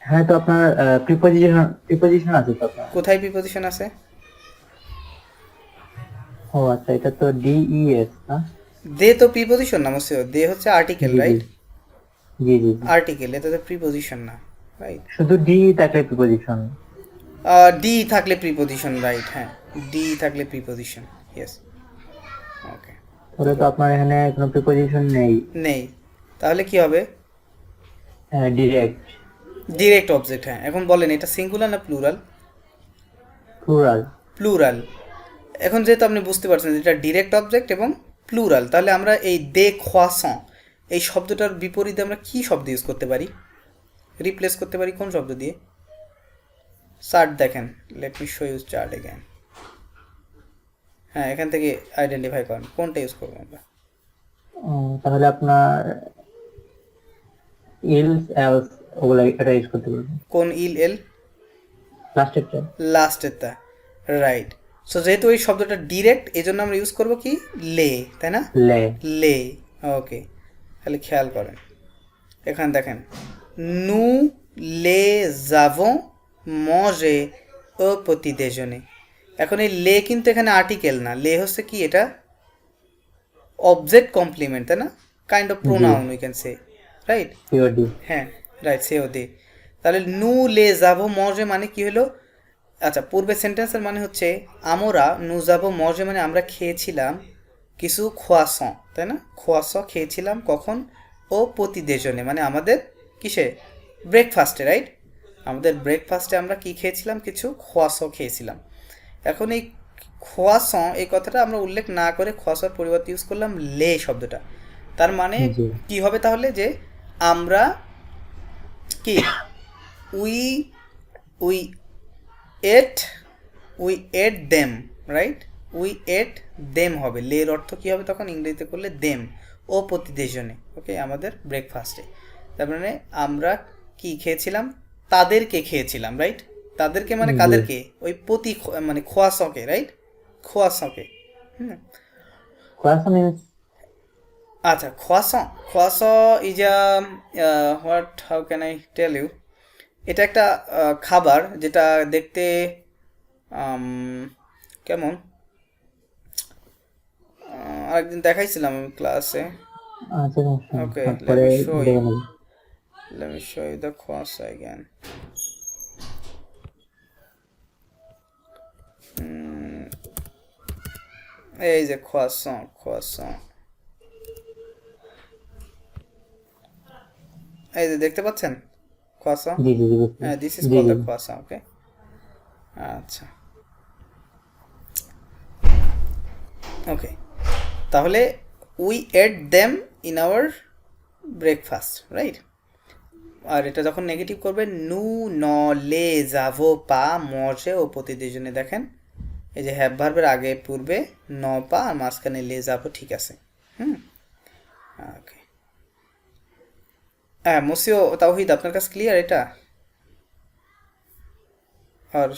হ্যাঁ, তো আপনার প্রিপোজিশন আছে তো আপনার। কোথায় প্রিপোজিশন আছে? ও আচ্ছা, এটা তো ডিইএস না? দে তো প্রিপোজিশন না মুসিও, দে হচ্ছে আর্টিকেল, জি জি রাইট? জি জি আর্টিকেল, এটা তো প্রিপোজিশন না, রাইট? শুধু ডি থাকলে প্রিপোজিশন। ডি থাকলে প্রিপোজিশন, রাইট? হ্যাঁ, ডি থাকলে প্রিপোজিশন, ইয়েস, ওকে। তাহলে তো আপনার এখানে কোনো প্রিপোজিশন নেই, নেই, তাহলে কি হবে? ডিরেক্ট ডিরেক্ট অবজেক্ট, হ্যাঁ। এখন বলেন এটা সিঙ্গুলার না প্লুরাল? প্লুরাল। প্লুরাল। এখন যেহেতু আপনি বুঝতে পারছেন যে এটা ডিরেক্ট অবজেক্ট এবং প্লুরাল, তাহলে আমরা এই দে খোয়াসন এই শব্দটার বিপরীতে আমরা কি শব্দ ইউজ করতে পারি, রিপ্লেস করতে পারি কোন শব্দ দিয়ে? চার্ট দেখেন, late me show use chart again. হ্যাঁ, এখান থেকে আইডেন্টিফাই করেন কোনটা ইউজ করবো আমরা। তাহলে আপনার ইলস এলস ওগুলা এটা ইউজ করতে পারবেন। কোন ইল এল? লাস্টেরটা। লাস্টেরটা, রাইট। সো যেহেতু এই শব্দটা ডিরেক্ট, এই জন্য আমরা ইউজ করবো কি, লে, তাই না? লে লে, ওকে। তাহলে খেয়াল করেন এখানে দেখেন, নু লে যাভো মজে ও প্রতি দেজনে। এখন এই লে কিন্তু এখানে আর্টিকেল না, লে হচ্ছে কি, এটা অবজেক্ট কমপ্লিমেন্ট, তাই না? Kind of pronoun we can say, right? COD. হ্যাঁ, রাইট, সেও দে। তাহলে নু লে যাভো মজে মানে কি হলো? আচ্ছা, পূর্বে সেন্টেন্সের মানে হচ্ছে আমরা, নু যাবো মজে মানে আমরা খেয়েছিলাম কিছু খোয়াসন, তাই না? খোয়াসন খেয়েছিলাম কখন? ও প্রতি দেজনে মানে আমাদের কিসে, ব্রেকফাস্টে, রাইট? আমাদের ব্রেকফাস্টে আমরা কি খেয়েছিলাম, কিছু খোয়াসন খেয়েছিলাম। এখন এই খোয়াসন এই কথাটা আমরা উল্লেখ না করে খোয়াসর পরিবর্তে ইউজ করলাম লে শব্দটা। তার মানে জি কি হবে তাহলে, যে আমরা কি we we at them, right? We at them হবে, লের অর্থ কী হবে তখন ইংরেজিতে করলে দেম, ও প্রতিদেশনে, ওকে, আমাদের ব্রেকফাস্টে। তার মানে আমরা কি খেয়েছিলাম, তাদেরকে খেয়েছিলাম, রাইট? তাদেরকে মানে জি কাদেরকে, ওই মানে খোয়াসকে, রাইট? খোয়াসকে। হুম, croissant means আচ্ছা, খোয়াস is a what, how can I tell you, এটা একটা খাবার যেটা দেখতে কেমন, আরেকদিন দেখাইছিলাম আমি ক্লাসে। আচ্ছা Okay, let পরে me show দেখে you. নেব। Let me show you the croissant again. এই যে croissant, এই যে দেখতে পাচ্ছেন croissant? জি জি জি বুঝতে হ্যাঁ, this is G called G the croissant, okay? আচ্ছা, ওকে, তাহলে we ate them in our breakfast, right? আর এটা যখন নেগেটিভ করবে, নু ন লে যাভো পা মজে ও প্রতিদেশনে, দেখেন এই যে হ্যাভ ভার্বের আগে পূর্বে ন পা আর মাঝখানে লে যাবো, ঠিক আছে। হুম, ওকে। হ্যাঁ, মুসিও তাওহিদ, আপনার কাছে ক্লিয়ার এটা? আর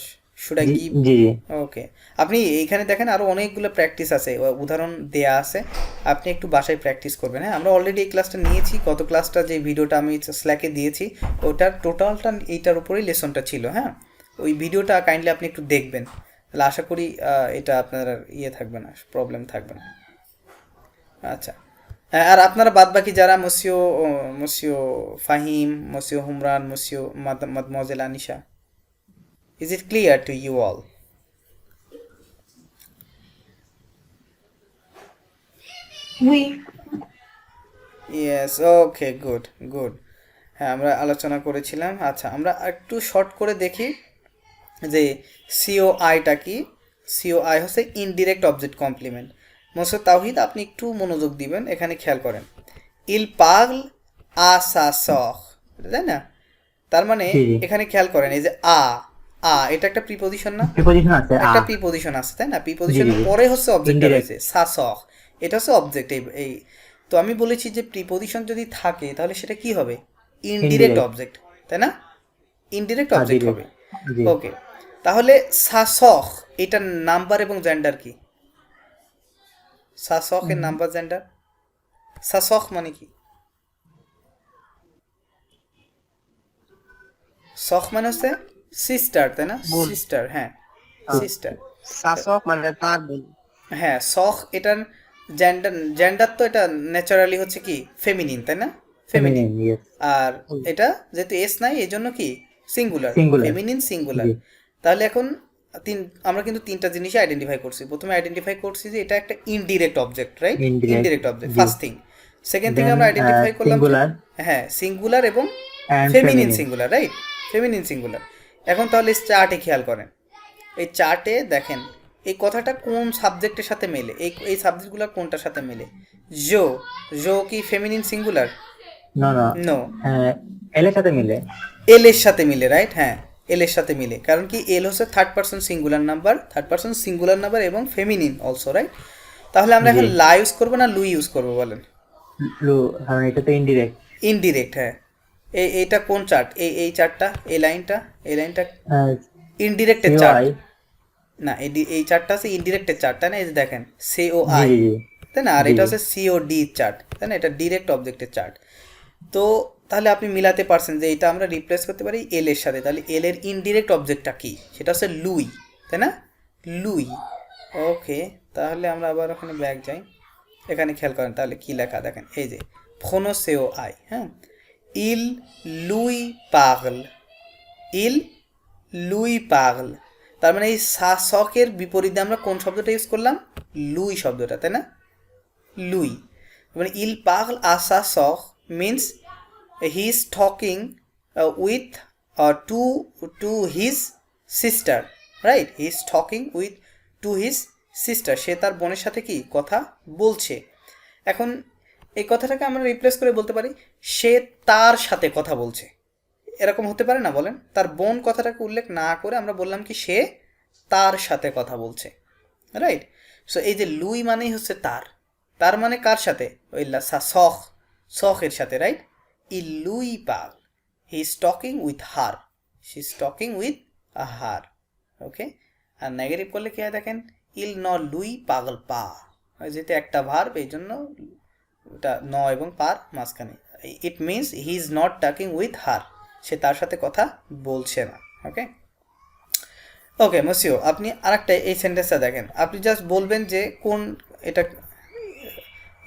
শুড আই জি গিভ? জি জি ওকে, আপনি এইখানে দেখেন আরও অনেকগুলো প্র্যাকটিস আছে, উদাহরণ দেয়া আছে, আপনি একটু বাসায় প্র্যাকটিস করবেন। হ্যাঁ, আমরা অলরেডি এই ক্লাসটা নিয়েছি, গত ক্লাসটা যে ভিডিওটা আমি স্ল্যাকে দিয়েছি ওটার টোটালটা এইটার উপরেই লেসনটা ছিল। হ্যাঁ, ওই ভিডিওটা কাইন্ডলি আপনি একটু দেখবেন, তাহলে আশা করি এটা আপনার আর ইয়ে থাকবে না, প্রবলেম থাকবে না। আচ্ছা, আর আপনারা বাদ বাকি যারা মসিও Fahim, মসিও হুমরান, মসিও মাদমোজেল Anisha, is it clear to you all? We. Yes, okay, good. হ্যাঁ, আমরা আলোচনা করেছিলাম। আচ্ছা, আমরা একটু শর্ট করে দেখি যে সিওআইটা কি। সিওআই হচ্ছে ইনডিরেক্ট অবজেক্ট কমপ্লিমেন্ট। মোসে তাওহিদ, আপনি একটু মনোযোগ দিবেন, এখানে খেয়াল করেন, ইল পাগল আসা সখ, তাই না? তার মানে জি জি এখানে খেয়াল করেন, এই যে এটা একটা প্রিপোজিশন না, প্রিপোজিশন আছে একটা প্রিপোজিশন আছে, তাই না? জি প্রিপোজিশনের জি পরে হচ্ছে অবজেক্টটা ইনডিরেক্ট রয়েছে সাসখ, এটা হচ্ছে অবজেক্ট। এই তো আমি বলেছি যে প্রিপোজিশন যদি থাকে তাহলে সেটা কি হবে, ইনডিরেক্ট ইনডিরেক্ট অবজেক্ট, তাই না? ইনডিরেক্ট আর অবজেক্ট ডিরেক্ট হবে। জি ওকে, তাহলে সাসখ এটার নাম্বার এবং জেন্ডার কি? সাসখ এর নাম্বার জেন্ডার, সাসখ মানে কি? সখ মানে হচ্ছে সিস্টার, তাই না? বোন। সিস্টার, হ্যাঁ, সিস্টার। শাসক মানে তার বোন। হ্যাঁ, সখ এটার জেন্ডার তো এটা ন্যাচারালি হচ্ছে কি ফেমিনিন, তাই না? ফেমিনিন। ফেমিনিন ইয়েস আর এটা যেহেতু এস নাই এই জন্য কি সিঙ্গুলার, সিঙ্গুলার ফেমিনিন সিঙ্গুলার। জি তাহলে এখন আমরা কিন্তু তিনটা জিনিসই আইডেন্টিফাই করছি। প্রথমে আইডেন্টিফাই করছি যে এটা একটা indirect object, right? Indirect indirect object, জি first thing. Second thing then আমরা আইডেন্টিফাই করলাম যে সিঙ্গুলার হ্যাঁ, সিঙ্গুলার এবং and feminine feminine singular, right? Feminine singular. এখন তাহলে চার্টে খেয়াল করেন, এই চার্টে দেখেন এই কথাটা কোন সাবজেক্টের সাথে মেলে, এই সাবজেক্টগুলো কোনটার সাথে মেলে? জো, জো কি feminine singular? No no no, এল এর সাথে মিলে এল এর সাথে মিলে, রাইট? হ্যাঁ, এল এর সাথে মিলে, কারণ কি এল হচ্ছে থার্ড পারসন সিঙ্গুলার নাম্বার এবং ফেমিনিন অলসো, রাইট? তাহলে আমরা এখন জি লা ইউজ করবো না লুই ইউজ করবো বলেন? লু কারণ এটা তো ইনডিরেক্ট ইনডিরেক্ট, হ্যাঁ। এইটা কোন চার্ট? এই চার্টটা, এই লাইনটা ইনডিরেক্টের চার্ট সিওআই না, এই চার্টটা আছে ইনডিরেক্টের চার্ট, তাই না? এই যে দেখেন জি সিওআই, জি জি তাই না? আর জি এটা জি হচ্ছে সিওডি চার্ট, তাই না? এটা ডিরেক্ট অবজেক্টের চার্ট। তো তাহলে আপনি মিলাতে পারছেন যে এটা আমরা রিপ্লেস করতে পারি এল এর সাথে। তাহলে এল এর ইনডিরেক্ট অবজেক্টটা কি? সেটা হচ্ছে লুই, তাই না? লুই। ওকে, তাহলে আমরা আবার ওখানে ব্যাক যাই, এখানে খেয়াল করেন তাহলে কি লেখা দেখেন, এই যে ফোনোসেও আই, হ্যাঁ, ইল লুই পাগল, ইল লুই পাগল। তার মানে এই শাসকের বিপরীতে আমরা কোন শব্দটা ইউজ করলাম? লুই শব্দটা, তাই না? লুই মানে ইল পাগল আসা শখ means he is talking with to his sister, right? He is talking with to his sister, সে তার বোনের সাথে কি কথা বলছে। এখন এই কথাটাকে আমরা রিপ্লেস করে বলতে পারি সে তার সাথে কথা বলছে, এরকম হতে পারে না বলেন? তার বোন কথাটাকে উল্লেখ না করে আমরা বললাম কি সে তার সাথে কথা বলছে, রাইট? সো এই যে লুই মানেই হচ্ছে তার, তার মানে কার সাথে? ওই শখের সাথে, রাইট? ই লুই পাল, he is talking with her, she is talking with a her, okay? আর নেগেটিভ করলে কি হয় দেখেন, ইল ন লুই পাগল পা, যেহেতু একটা ভার্ব এই জন্য ওটা ন এবং পার মাঝখানে। It means he is not talking with her, সে তার সাথে কথা বলছে না, ওকে? ওকে মসিও, আপনি আরেকটা এই সেন্টেন্সটা দেখেন, আপনি জাস্ট বলবেন যে কোন এটা,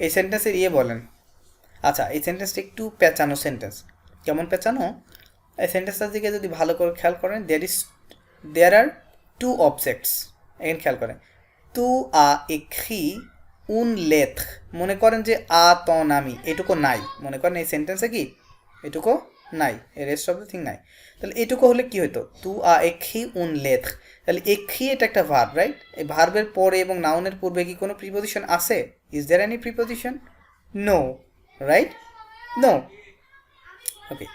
এই সেন্টেন্সের বলেন। আচ্ছা, এই সেন্টেন্সটা একটু পেঁচানো সেন্টেন্স। কেমন পেঁচানো? এই সেন্টেন্সটার দিকে যদি ভালো করে খেয়াল করেন, দেয়ার আর টু অবজেক্টস, এখানে খেয়াল করেন, তু আ এখি উন লেথ, মনে করেন যে আ ত নামি এটুকু নাই, মনে করেন এই সেন্টেন্সে কি এটুকু নাই, এই রেস্ট অফ দ্য থিং নাই, তাহলে এটুকু হলে কি হতো, তু আ এখি উন লেথ, তাহলে এখি এটা একটা ভার্ব, রাইট? এই ভার্বের পরে এবং নাউনের পূর্বে কি কোনো প্রিপোজিশন আছে? Is there any preposition? No, right? No, okay.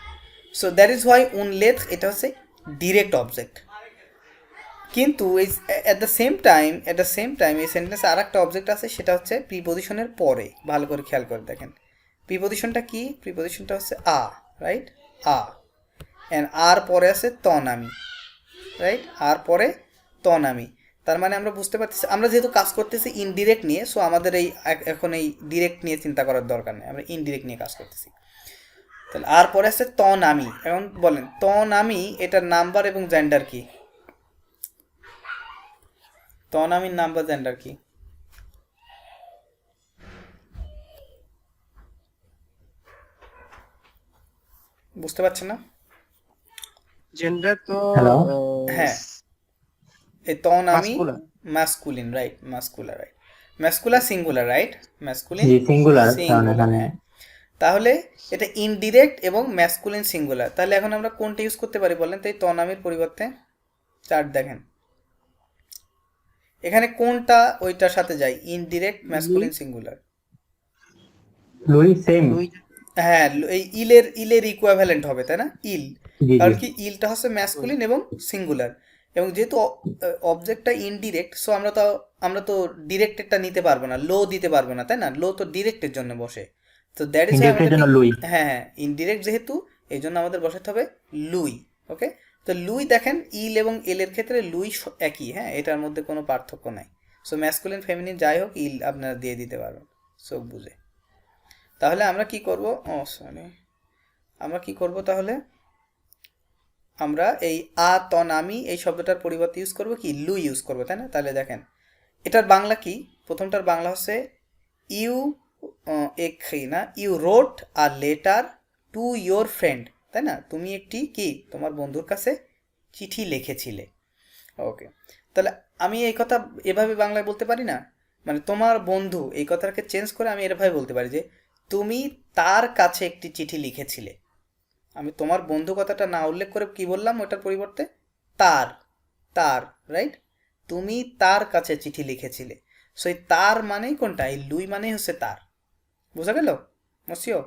So that is why উন লেথ এটা হচ্ছে ডিরেক্ট অবজেক্ট। কিন্তু এই অ্যাট দ্য সেম টাইম এই সেন্টেন্সে আর একটা অবজেক্ট আছে, সেটা হচ্ছে প্রিপোজিশনের পরে। ভালো করে খেয়াল করে দেখেন প্রিপোজিশনটা কি, প্রিপোজিশনটা হচ্ছে আ, রাইট? আ, অ্যান্ড আর পরে আছে তনামি, রাইট? আর পরে তনামি, তার মানে আমরা বুঝতে পারতেছি, আমরা যেহেতু কাজ করতেছি ইনডিরেক্ট নিয়ে, সো আমাদের এই এখন এই ডিরেক্ট নিয়ে চিন্তা করার দরকার নেই, আমরা ইনডিরেক্ট নিয়ে কাজ করতেছি। তাহলে আর পরে আছে তনামি, এখন বলেন তনামি এটার নাম্বার এবং জেন্ডার কি? তনামির নাম্বার জেন্ডার কি? বুঝতে পারছেন না? জেন্ডার তো হ্যালো? হ্যাঁ, এই তনামি Masculine. Masculine, right? Masculine, right? Masculine singular, right? Masculine জি সিঙ্গুলার, কারণ সিঙ্গুলার, এখানে হ্যাঁ। তাহলে এটা ইনডিরেক্ট এবং ম্যাসকুলিন সিঙ্গুলার, তাহলে এখন আমরা কোনটা ইউজ করতে পারি বলেন তো এই তনামির পরিবর্তে? চার্ট দেখেন, এখানে কোনটা ওইটার সাথে যায়? Indirect masculine singular. লুই সেম। লুই হ্যাঁ, এই ইলের ইকুইভ্যালেন্ট হবে, তাই না? ইল, জি কারণ জি কি ইলটা হচ্ছে ম্যাসকুলিন এবং সিঙ্গুলার, এবং যেহেতু অবজেক্টটা ইনডিরেক্ট, সো আমরা তো ডিরেক্টেরটা নিতে পারবো না, লো দিতে পারবো না, তাই না? লো তো ডিরেক্টের জন্য বসে, তো দ্যাট ইজ ইনডিরেক্টের জন্য লুই। হ্যাঁ হ্যাঁ, ইনডিরেক্ট যেহেতু এই জন্য আমাদের বসাতে হবে লুই, ওকে? তো লুই দেখেন ইল এবং এলের ক্ষেত্রে লুই একই, হ্যাঁ, এটার মধ্যে কোনো পার্থক্য নাই। সো ম্যাসকুলিন ফেমিনিন যাই হোক, ইল আপনারা দিয়ে দিতে পারবেন চোখ বুঝে। তাহলে আমরা কি করব, আমরা কি করব তাহলে, আমরা এই আ তনামি এই শব্দটার পরিবর্তে ইউজ করব কি, লুই ইউজ করব, তাই না? তাহলে দেখেন এটার বাংলা কি, প্রথমটার বাংলা হচ্ছে ইউ না, you wrote a letter to your friend, তাই না? তুমি একটি কি তোমার বন্ধুর কাছে চিঠি লিখেছিলে, ওকে? তাহলে আমি এই কথা এভাবে বাংলায় বলতে পারি না, মানে তোমার বন্ধু, এই কথাটাকে চেঞ্জ করে আমি এভাবে বলতে পারি যে তুমি তার কাছে একটি চিঠি লিখেছিলে। আমি তোমার বন্ধু কথাটা না উল্লেখ করে কি বললাম ওটার পরিবর্তে? তার, তার, রাইট? তুমি তার কাছে চিঠি লিখেছিলে। সো এই তার মানেই কোনটা? এই লুই মানেই হচ্ছে তার। বোঝা গেল মসিও?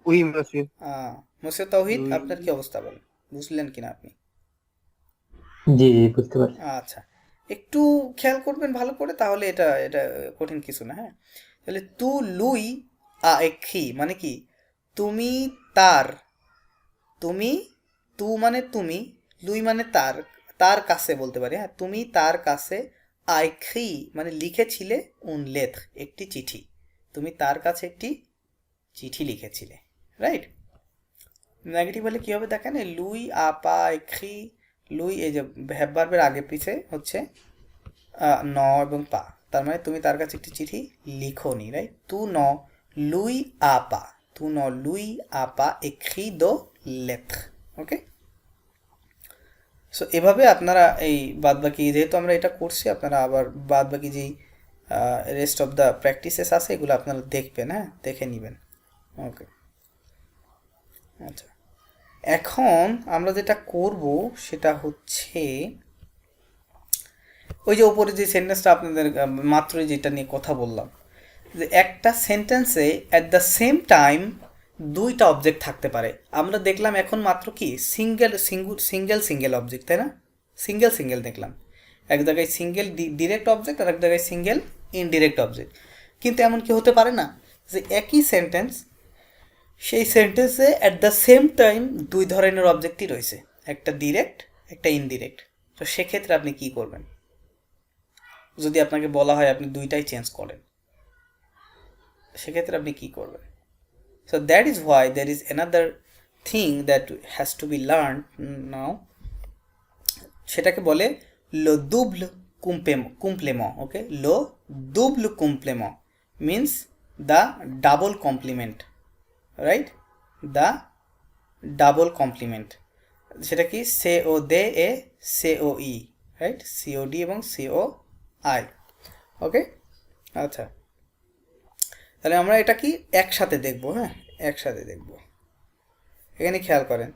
We monsieur. মসিও তাওহিদ, লুই। আপনার কি অবস্থা বলেন, বুঝলেন কিনা আপনি? জি জি বুঝতে পারছি। আচ্ছা, একটু খেয়াল করবেন ভালো করে, তাহলে এটা এটা কঠিন কিছু না, হ্যাঁ? তাহলে তু লুই আ এখি মানে কি, তুমি তার, তুমি, তু মানে তুমি, লুই মানে তার, তার কাছে বলতে পারি, হ্যাঁ, তুমি তার কাছে আইখি মানে লিখেছিলে, উনলেথ একটি চিঠি, তুমি তার কাছে একটি চিঠি লিখেছিলে, রাইট? নেগেটিভ হলে কি হবে দেখেন, এই লুই আপা এখি, লুই এই যে ভার্বের আগে পিছে হচ্ছে ন এবং পা, তার মানে তুমি তার কাছে একটি চিঠি লিখোনি, রাইট? তু ন লুই আপা, তু ন লুই আপা এখি দো লেথ, ওকে? সো এভাবে আপনারা এই বাদবাকি, যেহেতু আমরা এটা করছি, আপনারা আবার বাদবাকি যেই রেস্ট অফ দ্য প্র্যাকটিসেস আছে এগুলো আপনারা দেখবেন, হ্যাঁ, দেখে নেবেন, ওকে? আচ্ছা, এখন আমরা যেটা করব সেটা হচ্ছে ওই যে উপরে যে সেন্টেন্সটা আপনাদের মাত্র যেটা নিয়ে কথা বললাম, যে একটা সেন্টেন্সে অ্যাট দ্য সেম টাইম দুইটা অবজেক্ট থাকতে পারে। আমরা দেখলাম এখন মাত্র কি সিঙ্গেল অবজেক্ট, তাই না? সিঙ্গেল দেখলাম, এক জায়গায় সিঙ্গেল ডিরেক্ট অবজেক্ট আর এক জায়গায় সিঙ্গেল ইনডিরেক্ট অবজেক্ট। কিন্তু এমন কি হতে পারে না যে একই সেন্টেন্স, সেই সেন্টেন্সে অ্যাট দ্য সেম টাইম দুই ধরনের অবজেক্টই রয়েছে, একটা ডিরেক্ট একটা ইনডিরেক্ট। তো সেক্ষেত্রে আপনি কি করবেন যদি আপনাকে বলা হয় আপনি দুইটাই চেঞ্জ করেন? সেক্ষেত্রে আপনি কি করবেন? So that is why there is another thing that has to be learned now. সেটাকে বলে le double complément. Okay, le double complément means the double complement, right? The double complement. সেটা কি COD এ COE, right? COD এবং COI. Okay, আচ্ছা, তাহলে আমরা এটা কি একসাথে দেখব। হ্যাঁ, একসাথে দেখব। এখানে খেয়াল করেন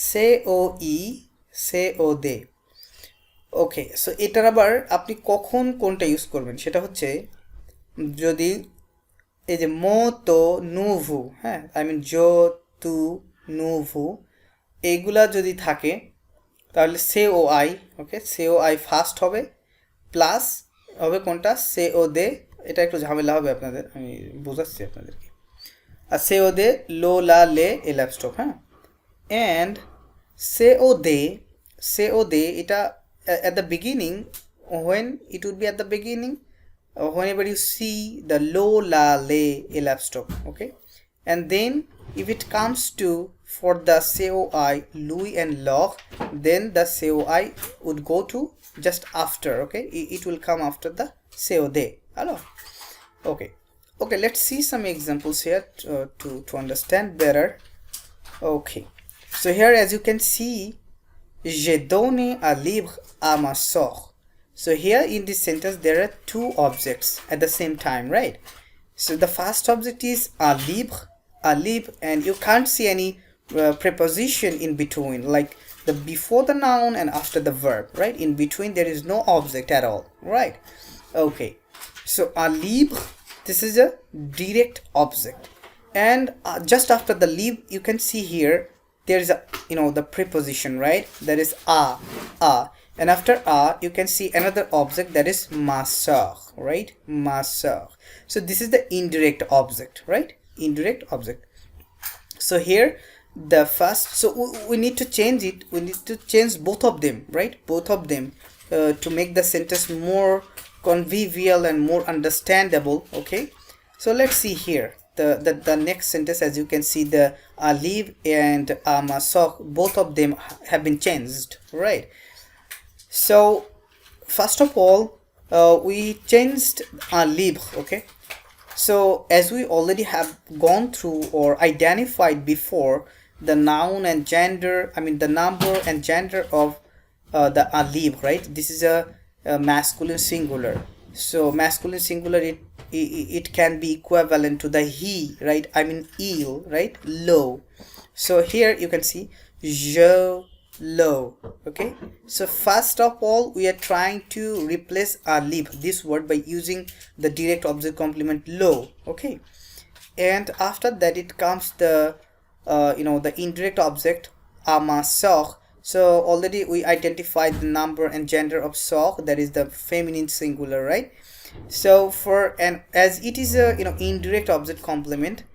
COE COD। ওকে, সো এটার আবার আপনি কখন কোনটা ইউজ করবেন সেটা হচ্ছে যদি এই যে মো তো নুভু, হ্যাঁ, আই মিন জো তু নুভু, এইগুলা যদি থাকে তাহলে COI, ওকে, COI ফার্স্ট হবে, প্লাস হবে কোনটা COD। এটা একটু ঝামেলা হবে আপনাদের, আমি বোঝাচ্ছি আপনাদেরকে। আর COD লো লা লে এলাপ স্টপ, হ্যাঁ, অ্যান্ড COD এটা at the beginning, when it would be at the beginning, whenever you see the low la le elap stop, okay, and then if it comes to for the COI lui and log, then the COI would go to just after, okay, it will come after the COD. Hello, okay, let's see some examples here to understand better. Okay, so here as you can see, j'ai donné un livre à ma sœur. So here in this sentence there are two objects at the same time, right? So the first object is un livre, and you can't see any preposition in between, like the before the noun and after the verb, right? In between there is no object at all, right? Okay, so un livre, this is a direct object, and just after the livre you can see here there is a, you know, the preposition, right? That is a, and after a you can see another object, that is ma sœur, right? Ma sœur. So this is the indirect object, right? Indirect object. So here the first, so we need to change it, we need to change both of them, right? Both of them to make the sentence more convivial and more understandable. Okay, so let's see here the next sentence. As you can see, the live and ma sœur, both of them have been changed, right? So first of all we changed live, okay. So as we already have gone through or identified before, the noun and gender, I mean the number and gender of the live, right? This is a masculine singular. So masculine singular, it can be equivalent to the he, right? I mean il, right? Low. So here you can see je low, okay. So first of all we are trying to replace our live, this word, by using the direct object complement low, okay. And after that it comes the you know, the indirect object ma sœur. So already we identified the number and gender of sœur, that is the feminine singular, right? So for, and as it is a, you know, indirect object complement,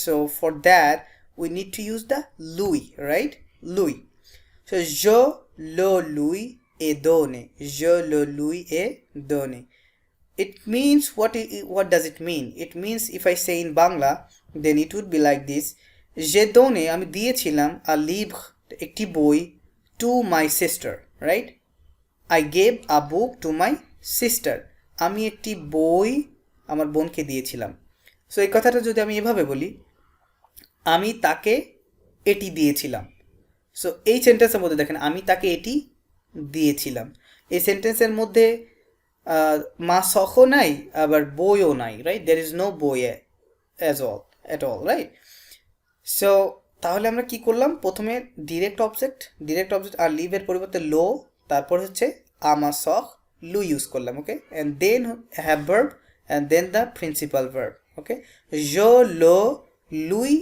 so for that we need to use the lui, right? Lui. So je le lui ai donné, je le lui ai donné. It means what does it mean? It means, if I say in Bangla, then it would be like this: j'ai donné, আমি দিয়েছিলাম, a livre, একটি বই, to my sister, right? I gave a book to my sister, আমি একটি বই আমার বোনকে দিয়েছিলাম। সো এই কথাটা যদি আমি এভাবে বলি, আমি তাকে এটি দিয়েছিলাম। সো এই সেন্টেন্সের মধ্যে দেখেন, আমি তাকে এটি দিয়েছিলাম, এই সেন্টেন্সের মধ্যে মা সখও নাই, আবার বইও নাই, রাইট? দের ইজ নো বই at all, রাইট? সো তাহলে আমরা কি করলাম? প্রথমে ডিরেক্ট অবজেক্ট আর লিভের পরিবর্তে লো, তারপর হচ্ছে আমা সখ লু ইউজ করলাম, okay, and then have verb, and then the principal verb, okay. জো লো lui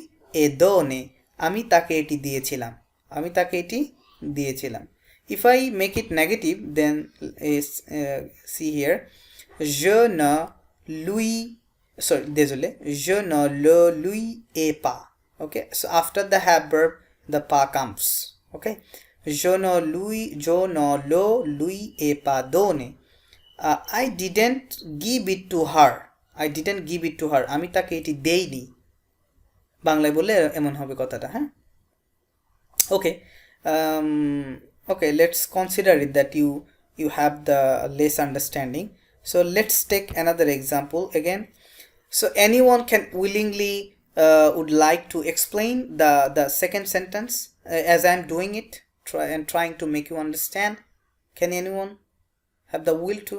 e done, আমি তাকে এটি দিয়েছিলাম, আমি তাকে এটি দিয়েছিলাম. If I make it negative, then see here, je ne lui, sorry, désolé, je ne le lui ai pas. Okay, so after the have verb the pas comes. Okay, je ne le lui ai pas donné. I didn't give it to her. I didn't give it to her. আমি তাকে এটি দেইনি. বাংলায় বললে এমন হবে কথাটা, হ্যাঁ? Okay. Okay, let's consider it that you have the less understanding. So let's take another example again. So anyone can willingly would like to explain the second sentence as I'm doing it, trying to make you understand. Can anyone have the will to?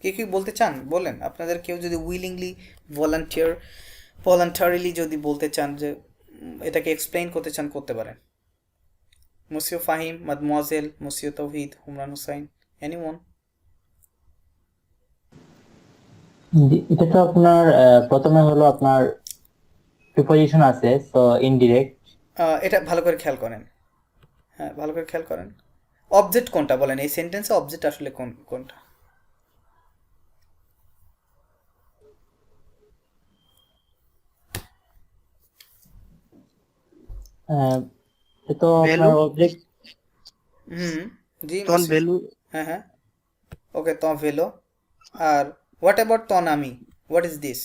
কে কি বলতে চান বলেন, আপনাদের কেউ যদি উইলিংলি ভলান্টারিলি যদি বলতে চান যে এটাকে এক্সপ্লেইন করতে চান করতে পারেন. মুসিও ফাহিম, মাদমোয়াজেল, মুসিও তৌহিদ, হুমরান হুসাইন, এনিওয়ান? এটা তো আপনার প্রথমে হলো আপনার প্রিপজিশন আছে, সো ইনডিরেক্ট। এটা ভালো করে খেয়াল করেন, হ্যাঁ ভালো করে খেয়াল করেন। অবজেক্ট কোনটা বলেন এই সেন্টেন্সে? অবজেক্ট আসলে কোনটা? তো আপনার অবজেক্ট জি ton ভ্যালু। হ্যাঁ হ্যাঁ, ওকে, ton ভেলো। আর হোয়াট অ্যাবাউট ton আমি? What is this?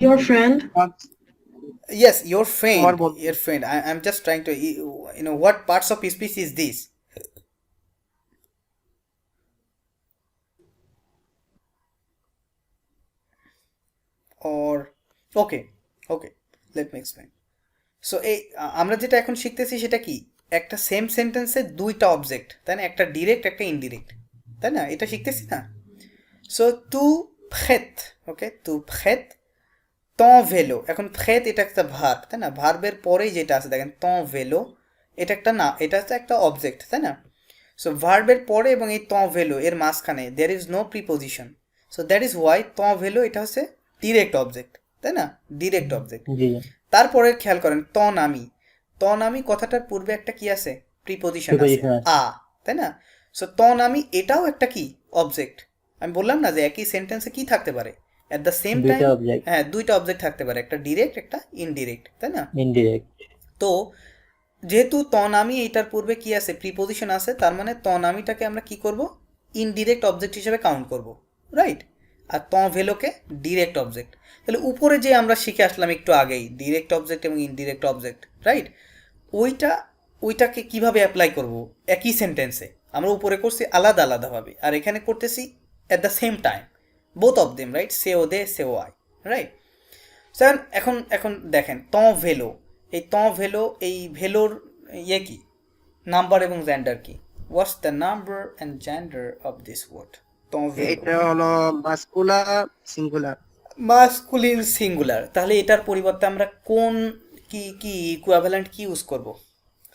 Your friend. Yes, your friend. I'm just trying to, what parts of speech is this? Or okay, let me explain. So এই আমরা যেটা এখন শিখতেছি সেটা কি, একটা সেম সেন্টেন্সে দুইটা অবজেক্ট, তাই না? একটা ডিরেক্ট একটা ইনডিরেক্ট, তাই না? এটা শিখতেছি না? সো তু ফ্রেত, ওকে, তু ফ্রেত ton vélo. এখন ফ্রেত এটা একটা ভার্ব, তাই না? ভার্বের পরেই যেটা আছে দেখেন ton vélo, এটা একটা না, এটা হচ্ছে একটা অবজেক্ট, তাই না? সো ভার্বের পরে এবং এই ton vélo এর মাঝখানে there is no preposition, so that is why ton vélo এটা হচ্ছে ডিরেক্ট অবজেক্ট, তাই না? Direct object. তারপরে খেয়াল করেন ton আমি কথাটার পূর্বে একটা কি আছে? প্রিপজিশন আছে, আ, তাই না? সো ton আমি এটাও একটা কি অবজেক্ট। আমি বললাম না যে একই সেন্টেন্সে কি থাকতে পারে at the same time, হ্যাঁ দুইটা অবজেক্ট থাকতে পারে, একটা ডিরেক্ট একটা ইনডিরেক্ট, তাই না? ইনডিরেক্ট। তো যেহেতু ton আমি এটার পূর্বে কি আছে? প্রিপজিশন আছে, তার মানে ton আমিটাকে আমরা কি করব? ইনডিরেক্ট অবজেক্ট হিসেবে কাউন্ট করব, রাইট? আর ton ভেলোকে ডিরেক্ট অবজেক্ট। তাহলে উপরে যে আমরা শিখে আসলাম একটু আগেই ডিরেক্ট অবজেক্ট এবং ইনডিরেক্ট অবজেক্ট, রাইট? ওইটাকে কিভাবে অ্যাপ্লাই করব একই সেন্টেন্সে? আমরা উপরে করছি আলাদা আলাদাভাবে, আর এখানে করতেছি at the same time, both of them, right? COD COI, right? So এখন দেখেন ton ভেলো, এই ton ভেলো, এই ভেলোর ইয়ে কি, নাম্বার এবং জেন্ডার কি? What's the number and gender of this word? ton ভেলো এটা হলো মাস্কুলিন সিঙ্গুলার। তাহলে এটার পরিবর্তে আমরা কোন কি ইকুইভ্যালেন্ট কি ইউজ করব?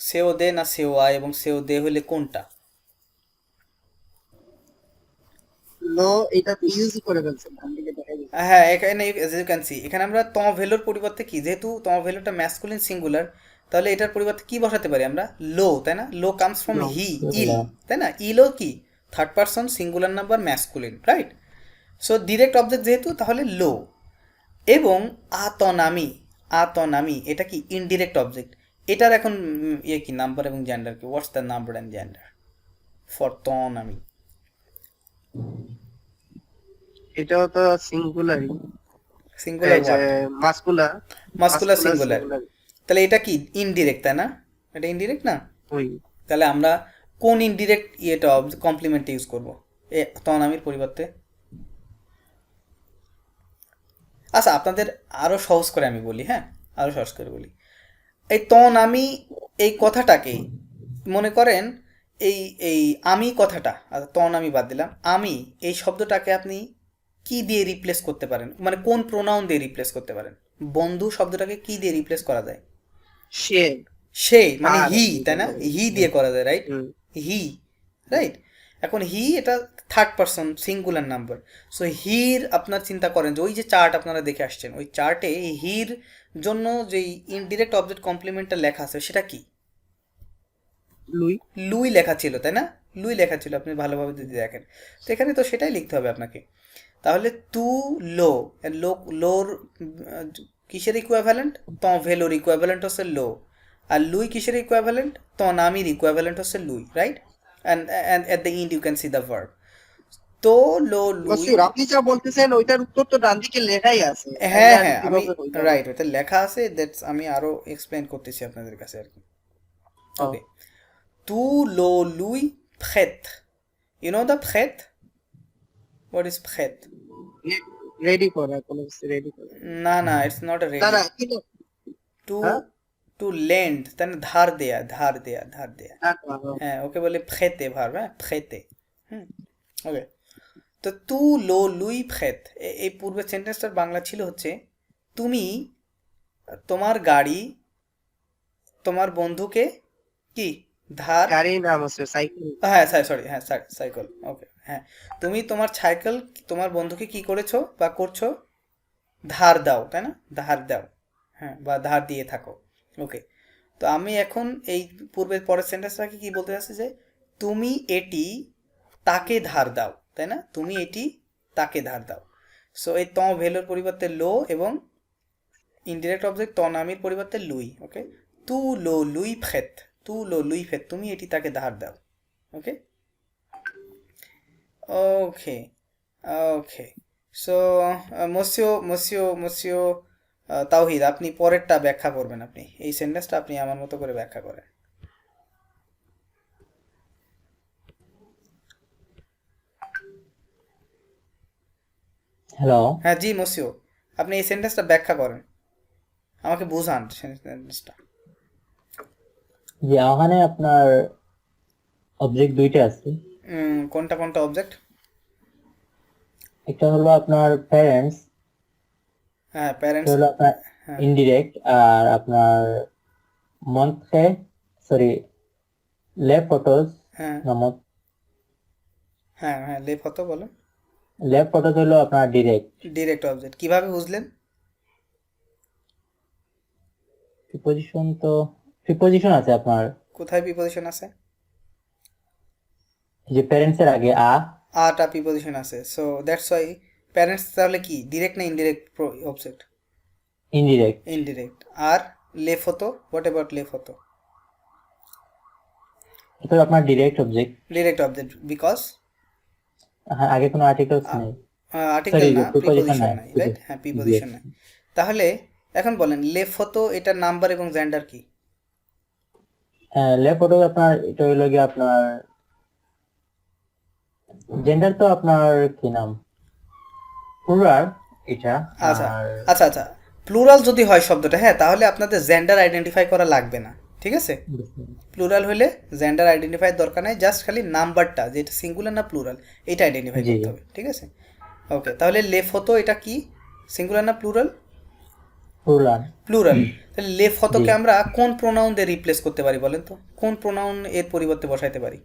COD না COI? এবং COD হলে কোনটা? এটা তো ইউজ করে ফেলছেন, হ্যাঁ এখানে as you can see এখানে আমরা ton ভেলোর পরিবর্তে কি, যেহেতু ton ভেলোটা ম্যাসকুলিন সিঙ্গুলার, তাহলে এটার পরিবর্তে কি বসাতে পারি আমরা? লো, তাই না? লো কামস ফ্রম হি, ইল, তাই না? ইলও কি third person singular number masculine, right? So direct object যেহেতু, তাহলে লো। এবং আতনামি এটা কি ইনডিরেক্ট অবজেক্ট। এটার এখন ইয়ে কি, নাম্বার এবং জেন্ডার কি? What's the number and gender for তনামি? এটাও তো সিঙ্গুলার মাস্কুলার সিঙ্গুলার। তাহলে এটা কি ইনডিরেক্ট, তাই না? এটা ইনডিরেক্ট না? তাহলে আমরা কোন ইনডিরেক্ট ইয়েটা কমপ্লিমেন্ট ইউজ করব তনামির পরিবর্তে? আচ্ছা আপনাদের আরো সহজ করে আমি বলি, হ্যাঁ আরো সহজ করে বলি। এই তনামি এই কথাটাকে মনে করেন এই আমি কথাটা, তনামি বাদ দিলাম, আমি এই শব্দটাকে আপনি কি দিয়ে রিপ্লেস করতে পারেন? মানে কোন প্রোনাউন দিয়ে রিপ্লেস করতে পারেন? বন্ধু শব্দটাকে কি দিয়ে রিপ্লেস করা যায়? সে মানে হি, তাই না? হি দিয়ে করা যায়, রাইট? হি, রাইট? এখন হি এটা third person singular number. So হির আপনার চিন্তা করেন যে ওই যে চার্ট আপনারা দেখে আসছেন, ওই চার্টে হির জন্য যে ইনডিরেক্ট অবজেক্ট কমপ্লিমেন্টটা লেখা আছে সেটা কি? লুই। লুই লেখা ছিল, তাই না? লুই লেখা ছিল, আপনি ভালোভাবে যদি দেখেন তো এখানে তো সেটাই লিখতে হবে আপনাকে। তাহলে তু লো, লোর কিসের ইকুইভ্যালেন্ট? ত ভেলোর ইকুইভ্যালেন্ট হচ্ছে লো। আর লুই কিসের ইকুইভ্যালেন্ট? ত নামির ইকুইভ্যালেন্ট হচ্ছে লুই, right? And at the end you can see the verb. তো লো লুই। মসিউর আপনি যা বলতেছেন ওইটার উত্তর তো ডান দিকে লেখাই আছে, হ্যাঁ তাইলে আর হ্যাঁ, আমি কিভাবে হইলো? রাইট, ওটা লেখা আছে, দ্যাটস আমি আরো এক্সপ্লেন করতেছি আপনাদের কাছে আর কি। ওকে, তু লো লুই ফ্রেত। ইউ নো দ্য ফ্রেত? হোয়াট ইজ ফ্রেত? রেডি করা, কোনো কিছু রেডি করা। না না, ইটস নট আ না রেডি। না কিন্তু টু হ্যাঁ টু লেন্ড, তাই না? ধার দেয়া, ধার দেয়া, ধার দেয়া। হ্যাঁ, হ্যাঁ, ওকে বলে ফ্রেতে ভার্ব, হ্যাঁ ফ্রেতে। ওকে, তো তু লো লুই ফ্রেত, এই পূর্বের সেন্টেন্সটার বাংলা ছিল হচ্ছে তুমি তোমার গাড়ি তোমার বন্ধুকে কি ধার। গাড়ি নাম আছে সাইকেল। হ্যাঁ সরি, হ্যাঁ সাইকেল, ওকে। হ্যাঁ, তুমি তোমার সাইকেল তোমার বন্ধুকে কি করেছো বা করছো? ধার দাও, তাই না? ধার দাও, হ্যাঁ, বা ধার দিয়ে থাকো। ওকে, তো আমি এখন এই পূর্বের পরের সেন্টেন্সটাকে কি বলতে চাচ্ছি যে তুমি এটি তাকে ধার দাও, তাই না? তুমি এটি তাকে ধার দাও। সো এই ত ভেলোর পরিবর্তে লো এবং ইনডিরেক্ট অবজেক্ট ত নামের পরিবর্তে লুই। ওকে, তু লো লুই ফেত, তু লো লুই ফেত, তুমি এটি তাকে ধার দাও। ওকে ওকে ওকে, সো মসিও তাওহিদ, আপনি পরেরটা ব্যাখ্যা করবেন। আপনি এই সেন্টেন্সটা আপনি আমার মতো করে ব্যাখ্যা করেন। হ্যালো। হ্যাঁ জি মসিও, আপনি এই সেন্টেন্সটা ব্যাখ্যা করেন, আমাকে বুঝান সেন্টেন্সটা। যে ওখানে আপনার অবজেক্ট দুইটা আছে। কোনটা কোনটা অবজেক্ট? একটা হলো আপনার প্যারেন্টস, হ্যাঁ একটা প্যারেন্টস। হলো আপনার হ্যাঁ ইনডিরেক্ট, আর আপনার মন্থে সরি লে ফটোস হ্যাঁ নামক হ্যাঁ হ্যাঁ, লেফ হতো, বলো। লে ফটোস হলো আপনার ডিরেক্ট। ডিরেক্ট অবজেক্ট কিভাবে বুঝলেন? প্রিপোজিশন আছে আপনার, কোথায় প্রিপোজিশন আছে? যে প্যারেন্টস এর আগে আটা প্রিপোজিশন আছে, সো দ্যাটস ওয়াই প্যারেন্টস তাহলে কি ডিরেক্ট না ইনডিরেক্ট অবজেক্ট? ইনডিরেক্ট। ইনডিরেক্ট। আর লেফ হতো, হোয়াট অ্যাবাউট লেফ হতো? এটা হলো আপনার direct object. Direct object because হ্যাঁ, আগে কোনো আর্টিকেলস নেই, আর্টিকেল সরি না, প্রিপোজিশন প্রিপোজিশন নাই। নাই, রাইট? হ্যাঁ প্রিপোজিশন নাই। তাহলে এখন বলেন লেফ হতো এটার নাম্বার এবং জেন্ডার কি? লে ফটো আপনার এটা হলো গিয়ে আপনার জেন্ডার, তো আপনার কি নাম প্লুরাল এটা। আচ্ছা আর আচ্ছা আচ্ছা, প্লুরাল যদি হয় শব্দটা, হ্যাঁ, তাহলে আপনাদের জেন্ডার আইডেন্টিফাই করা লাগবে না, ঠিক আছে? প্লুরাল হলে জেন্ডার আইডেন্টিফাই দরকার নাই, জাস্ট খালি নাম্বারটা যেটা সিঙ্গুলার না প্লুরাল এটা আইডেন্টিফাই জি করতে হবে, ঠিক আছে? ওকে, তাহলে লেফ হতো এটা কি, সিঙ্গুলার না প্লুরাল? প্লুরাল। প্লুরাল। তাহলে লেফ হতোকে জি। আমরা কোন প্রোনাউন দিয়ে রিপ্লেস করতে পারি বলেন তো? কোন প্রোনাউন এর পরিবর্তে বসাইতে পারি?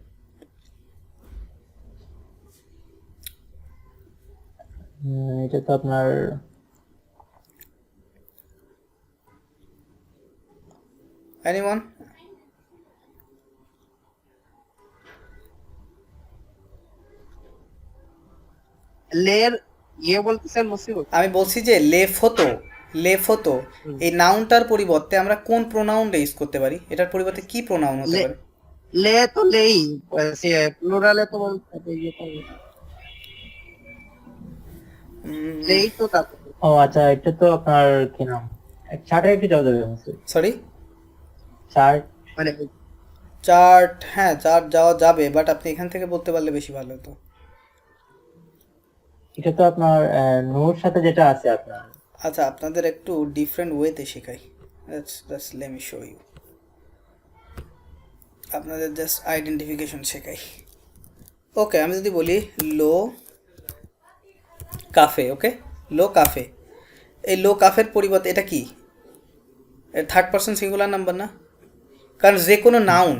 এটা তো আপনার এনিওয়ান? লের বলতেছেন মসিউর? আমি বলছি যে লেফ হতো এই নাউনটার পরিবর্তে আমরা কোন প্রোনাউনটা ইউজ করতে পারি? এটার পরিবর্তে কি প্রোনাউন হতে লে পারে? লে তো লেই, সে প্লুরালে তো লেই তো তারপরে। ও আচ্ছা, এটা তো আপনার কি নাম চার্টে একটু যাওয়া যাবে সরি, চার্ট। মানে চার্ট, হ্যাঁ চার্ট যাওয়া যাবে, বাট আপনি এখান থেকে বলতে পারলে বেশি ভালো হতো। এটা তো আপনার নোর সাথে যেটা আছে আপনার। আচ্ছা, আপনাদের একটু ডিফারেন্ট ওয়েতে শেখাই, just let me show you. আপনাদের জাস্ট আইডেন্টিফিকেশন শেখাই। ওকে, আমি যদি বলি লো কাফে, ওকে, লো কাফে, এই লো কাফের পরিবর্তে এটা কি? থার্ড পারসন সিঙ্গুলার নাম্বার না? কারণ যে কোনো নাউন,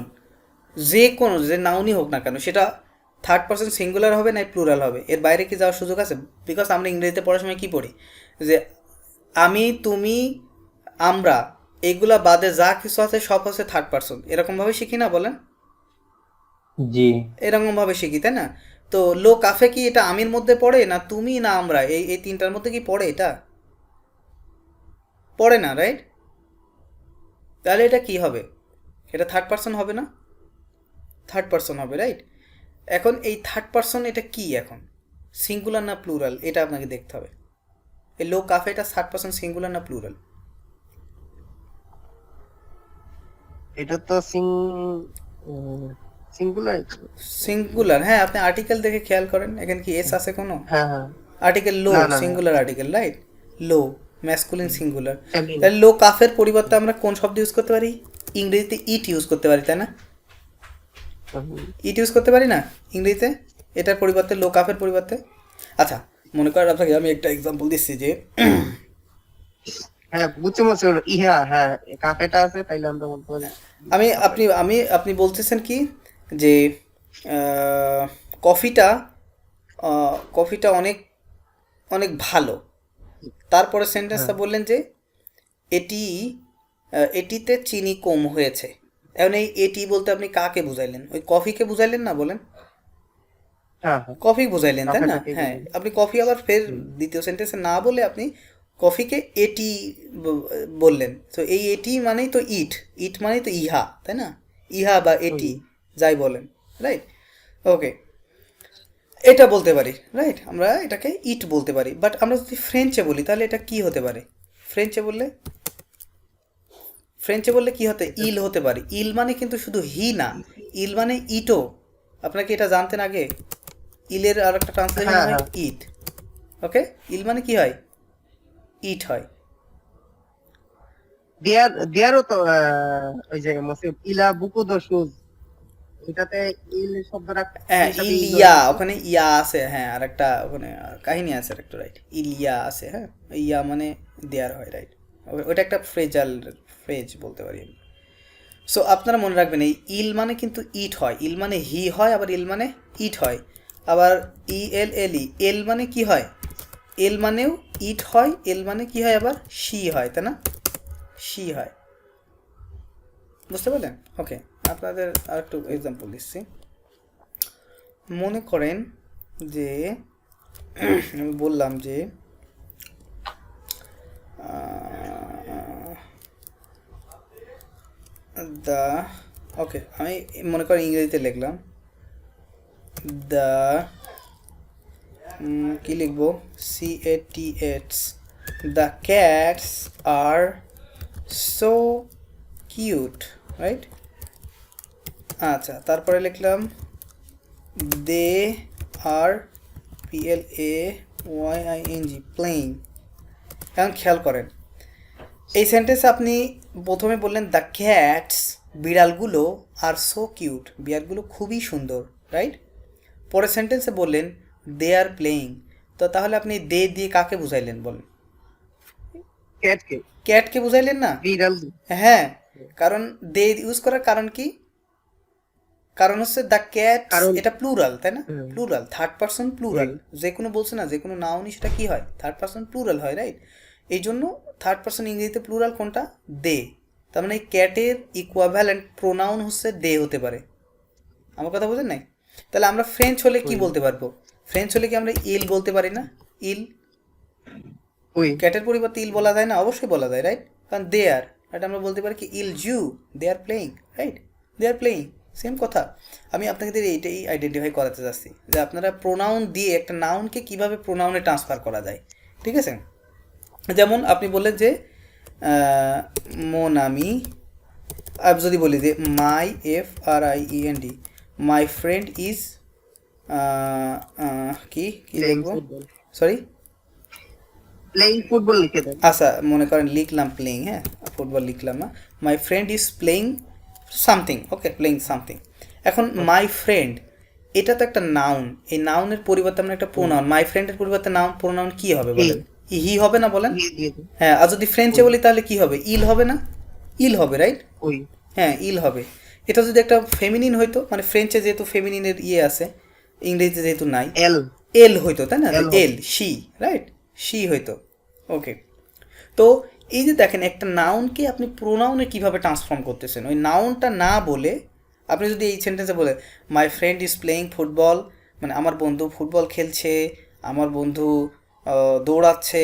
যে নাউনই হোক না কেন, সেটা থার্ড পারসন সিঙ্গুলার হবে না প্লুরাল হবে, এর বাইরে কি যাওয়ার সুযোগ আছে? বিকজ আমরা ইংরেজিতে পড়ার সময় কী পড়ি যে আমি, তুমি, আমরা, এইগুলা বাদে যা কিছু আছে সব হচ্ছে থার্ড পারসন, এরকমভাবে শিখি না বলেন? জি। এরকমভাবে শিখি, তাই না? তো লো কাফে কি এটা আমির মধ্যে পড়ে, না তুমি, না আমরা, এই এই তিনটার মধ্যে কি পড়ে? এটা পড়ে না, রাইট? তাহলে এটা কি হবে? এটা থার্ড পারসন হবে না? থার্ড পারসন হবে, রাইট? এখন এই থার্ড পারসন এটা কি এখন, সিঙ্গুলার না প্লুরাল, এটা আপনাকে দেখতে হবে। এই লো কাফে এটা থার্ড পারসন সিঙ্গুলার না প্লুরাল? এটা তো সিঙ্গুলার। সিঙ্গুলার, হ্যাঁ। আপনি আর্টিকেল দেখে খেয়াল করেন, এখানে কি এস আছে কোনো? হ্যাঁ হ্যাঁ আর্টিকেল লো, না, না, না। Singular article, right? লো ম্যাসকুলিন সিঙ্গুলার। Feminine। তাহলে লো কাফের পরিবর্তে আমরা কোন শব্দ ইউজ করতে পারি? ইংরেজিতে ইট ইউজ করতে পারি, তাই না? ইট ইউজ করতে পারি না ইংরেজিতে, এটার পরিবর্তে, লো কাফের পরিবর্তে। আচ্ছা, মনে করেন আপনাকে আমি একটা এক্সাম্পল দিচ্ছি যে হ্যাঁ বুঝতে পারছি, ইহা হ্যাঁ কাফেটা আছে, তাইলে আমরা বলতে পারি। আপনি বলতেছেন কি যে কফিটা কফিটা অনেক অনেক ভালো, তারপরে সেন্টেন্সটা বললেন যে এটি এটিতে চিনি কম হয়েছে। এখন এই এটি বলতে আপনি কাকে বুঝাইলেন? ওই কফিকে বুঝাইলেন না বলেন? হ্যাঁ হ্যাঁ কফি বুঝাইলেন, তাই না? কফিটাকে হ্যাঁ, বুঝাইলেন। আপনি কফি আবার ফের দ্বিতীয় সেন্টেন্সে না বলে আপনি কফিকে এটি বললেন। তো এই এটি মানেই তো ইট, ইট মানেই তো ইহা, তাই না? ইহা বা এটি যাই বলেন, রাইট? ওকে, এটা বলতে পারি, রাইট? আমরা এটাকে ইট বলতে পারি। বাট আমরা যদি ফ্রেঞ্চে বলি তাহলে এটা কি হতে পারে? ফ্রেঞ্চে বললে কি হতে? ইল হতে পারে। ইল মানে কিন্তু শুধু হি না, ইল মানে ইটও। আপনাকে এটা জানতেন আগে? ইলের আর একটা ট্রান্সলেশন হ্যাঁ, হয় হ্যাঁ। ইট। ওকে, ইল মানে কি হয়? ইট হয়। দেয়ারও তো ওই যে মসিব ইলা বুকু দশুজ, এটাতে ইল শব্দটা হ্যাঁ, হিসাবে ইল ইলিয়া, হয়েছে। ওখানে ইয়া আছে, হ্যাঁ। আর একটা ওখানে কাহিনী আছে আর একটা, রাইট? ইলিয়া আছে, হ্যাঁ। ইয়া মানে দেয়ার হয়, রাইট? ওটা একটা ফ্রেজ বলতে পারি আমি। সো আপনারা মনে রাখবেন, এই ইল মানে কিন্তু ইট হয়, ইল মানে হি হয়, আবার ইল মানে ইট হয়। আবার ই এল এল ই, এল মানে কি হয়? এল মানেও ইট হয়, এল মানে কি হয়? আবার শি হয়, তাই না? শি হয়, বুঝতে পারলেন? ওকে, আপনাদের আর একটু এক্সাম্পল দিচ্ছি। মনে করেন যে আমি বললাম যে দ্য, ওকে, আমি মনে করেন ইংরেজিতে লিখলাম দ্য, কি লিখবো? CATS, the cats are so cute, right? আচ্ছা, তারপরে লিখলাম দে আর PLAYING, প্লেইং। এখন খেয়াল করেন, এই সেন্টেন্সে আপনি প্রথমে বললেন দ্য ক্যাটস, বিড়ালগুলো, আর সো কিউট, বিড়ালগুলো খুবই সুন্দর, রাইট? পরের সেন্টেন্সে বললেন দে আর প্লেইং। তো তাহলে আপনি দে দিয়ে কাকে বুঝাইলেন বলেন? ক্যাটকে, ক্যাটকে বুঝাইলেন না? বিড়াল। হ্যাঁ, কারণ দে ইউজ করার কারণ কি? কারণ হচ্ছে দ্য ক্যাট, কারণ এটা প্লুরাল, তাই না? হুম। Plural, third person plural. যে কোনো বলছে না, যে কোনো নাউনই সেটা কি হয়? থার্ড পারসন প্লুরাল হয়, রাইট? এই জন্য থার্ড পারসন ইংরেজিতে প্লুরাল কোনটা? দে। তার মানে এই ক্যাটের ইকুইভ্যালেন্ট প্রোনাউন হচ্ছে দে হতে পারে। আমার কথা বোঝেন নাই? তাহলে আমরা ফ্রেঞ্চ হলে কি বলতে পারবো? ফ্রেঞ্চ হলে কি আমরা ইল বলতে পারি না? ইল, ওই ক্যাটের পরিবর্তে ইল বলা যায় না? অবশ্যই বলা যায়, রাইট? কারণ দে আর, এটা আমরা বলতে পারি কি ইল জু, they are playing, right? They are playing, same কথা। আমি আপনাদের এইটাই আইডেন্টিফাই করাতে চাচ্ছি যে আপনারা প্রোনাউন দিয়ে একটা নাউনকে কিভাবে প্রোনাউনে ট্রান্সফার করা যায়, ঠিক আছে? যেমন আপনি বললেন যে মোনামি, আমি যদি বলি যে মাই FRIEND, মাই ফ্রেন্ড ইজ কি কি লিখবো? সরি, প্লেইং ফুটবল লিখে দেন। আচ্ছা, মনে করেন লিখলাম প্লেইং, হ্যাঁ, ফুটবল লিখলাম না। My friend is playing something, okay, playing something. এখন মাই ফ্রেন্ড, এটা তো একটা নাউন, এই নাউনের পরিবর্তে আমরা একটা প্রোনাউন, মাই ফ্রেন্ডের পরিবর্তে নাউন প্রোনাউন কি হবে বলেন? হি হবে না বলেন? হ্যাঁ, আর যদি ফ্রেঞ্চে বলি তাহলে কি হবে? ইল হবে না? ইল হবে, রাইট? ওই হ্যাঁ, ইল হবে। এটা যদি একটা ফেমিনিন হইতো, মানে ফ্রেঞ্চে যেহেতু ফেমিনিনের ইয়ে আছে, ইংরেজিতে যেহেতু নাই, এল এল হইতো, তাই না? এল এল, শি, রাইট, শি হইতো। ওকে, তো এই যে দেখেন একটা নাউনকে আপনি প্রোনাউনে কিভাবে ট্রান্সফর্ম করতেছেন, ওই নাউনটা না বলে আপনি যদি এই সেন্টেন্সে বলে my friend is playing football, মানে আমার বন্ধু ফুটবল খেলছে, আমার বন্ধু দৌড়াচ্ছে,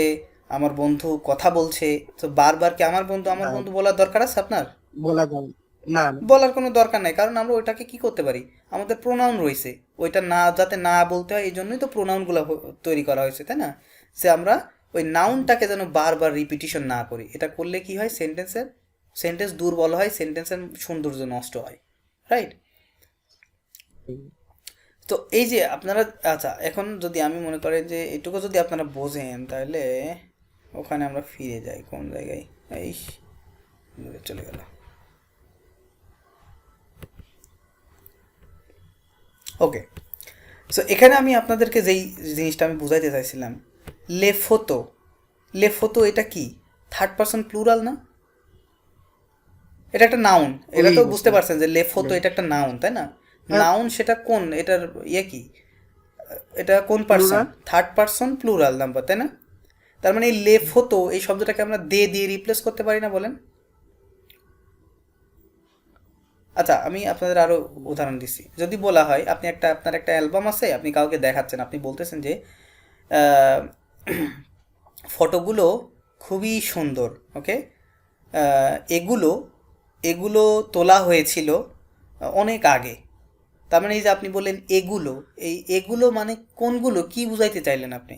আমার বন্ধু কথা বলছে, তো বারবার কি আমার বন্ধু বলার দরকার আছে আপনার? বলা যায় না, না। বলার কোনো দরকার নাই, কারণ আমরা ওইটাকে কি করতে পারি, আমাদের প্রোনাউন রয়েছে, ওইটা না যাতে না বলতে হয় এই জন্যই তো প্রোনাউনগুলো তৈরি করা হয়েছে, তাই না? সে আমরা ওই নাউনটাকে যেন বারবার রিপিটিশন না করি, এটা করলে কি হয়, সেন্টেন্স দুর্বল হয়, সেন্টেন্সের সৌন্দর্য নষ্ট হয়, রাইট? তো এই যে আপনারা, আচ্ছা এখন যদি আমি মনে করেন যে এটুকু যদি আপনারা বোঝেন, তাহলে ওখানে আমরা ফিরে যাই কোন জায়গায়, এই চলে গেল। ওকে, সো এখানে আমি আপনাদেরকে যেই জিনিসটা আমি বুঝাইতে চাইছিলাম, লেফোতো, লেফোতো এটা কি, থার্ড পারসন প্লুরাল না? এটা একটা নাউন, এটা তো বুঝতে পারছেন যে লেফোতো এটা একটা নাউন, তাই না? নাউন সেটা কোন, এটার ইয়ে কি, এটা কোন person, third person plural number, তাই না? তার মানে এই লেফোতো এই শব্দটাকে আমরা দে দিয়ে রিপ্লেস করতে পারি না, বলেন? আচ্ছা আমি আপনাদের আরও উদাহরণ দিচ্ছি, যদি বলা হয় আপনি আপনার একটা অ্যালবাম আছে, আপনি কাউকে দেখাচ্ছেন, আপনি বলতেছেন যে ফটোগুলো খুবই সুন্দর, ওকে, এগুলো এগুলো তোলা হয়েছিল অনেক আগে। তার মানে এই যে আপনি বললেন এগুলো, এই এগুলো মানে কোনগুলো, কি বুঝাইতে চাইলেন আপনি?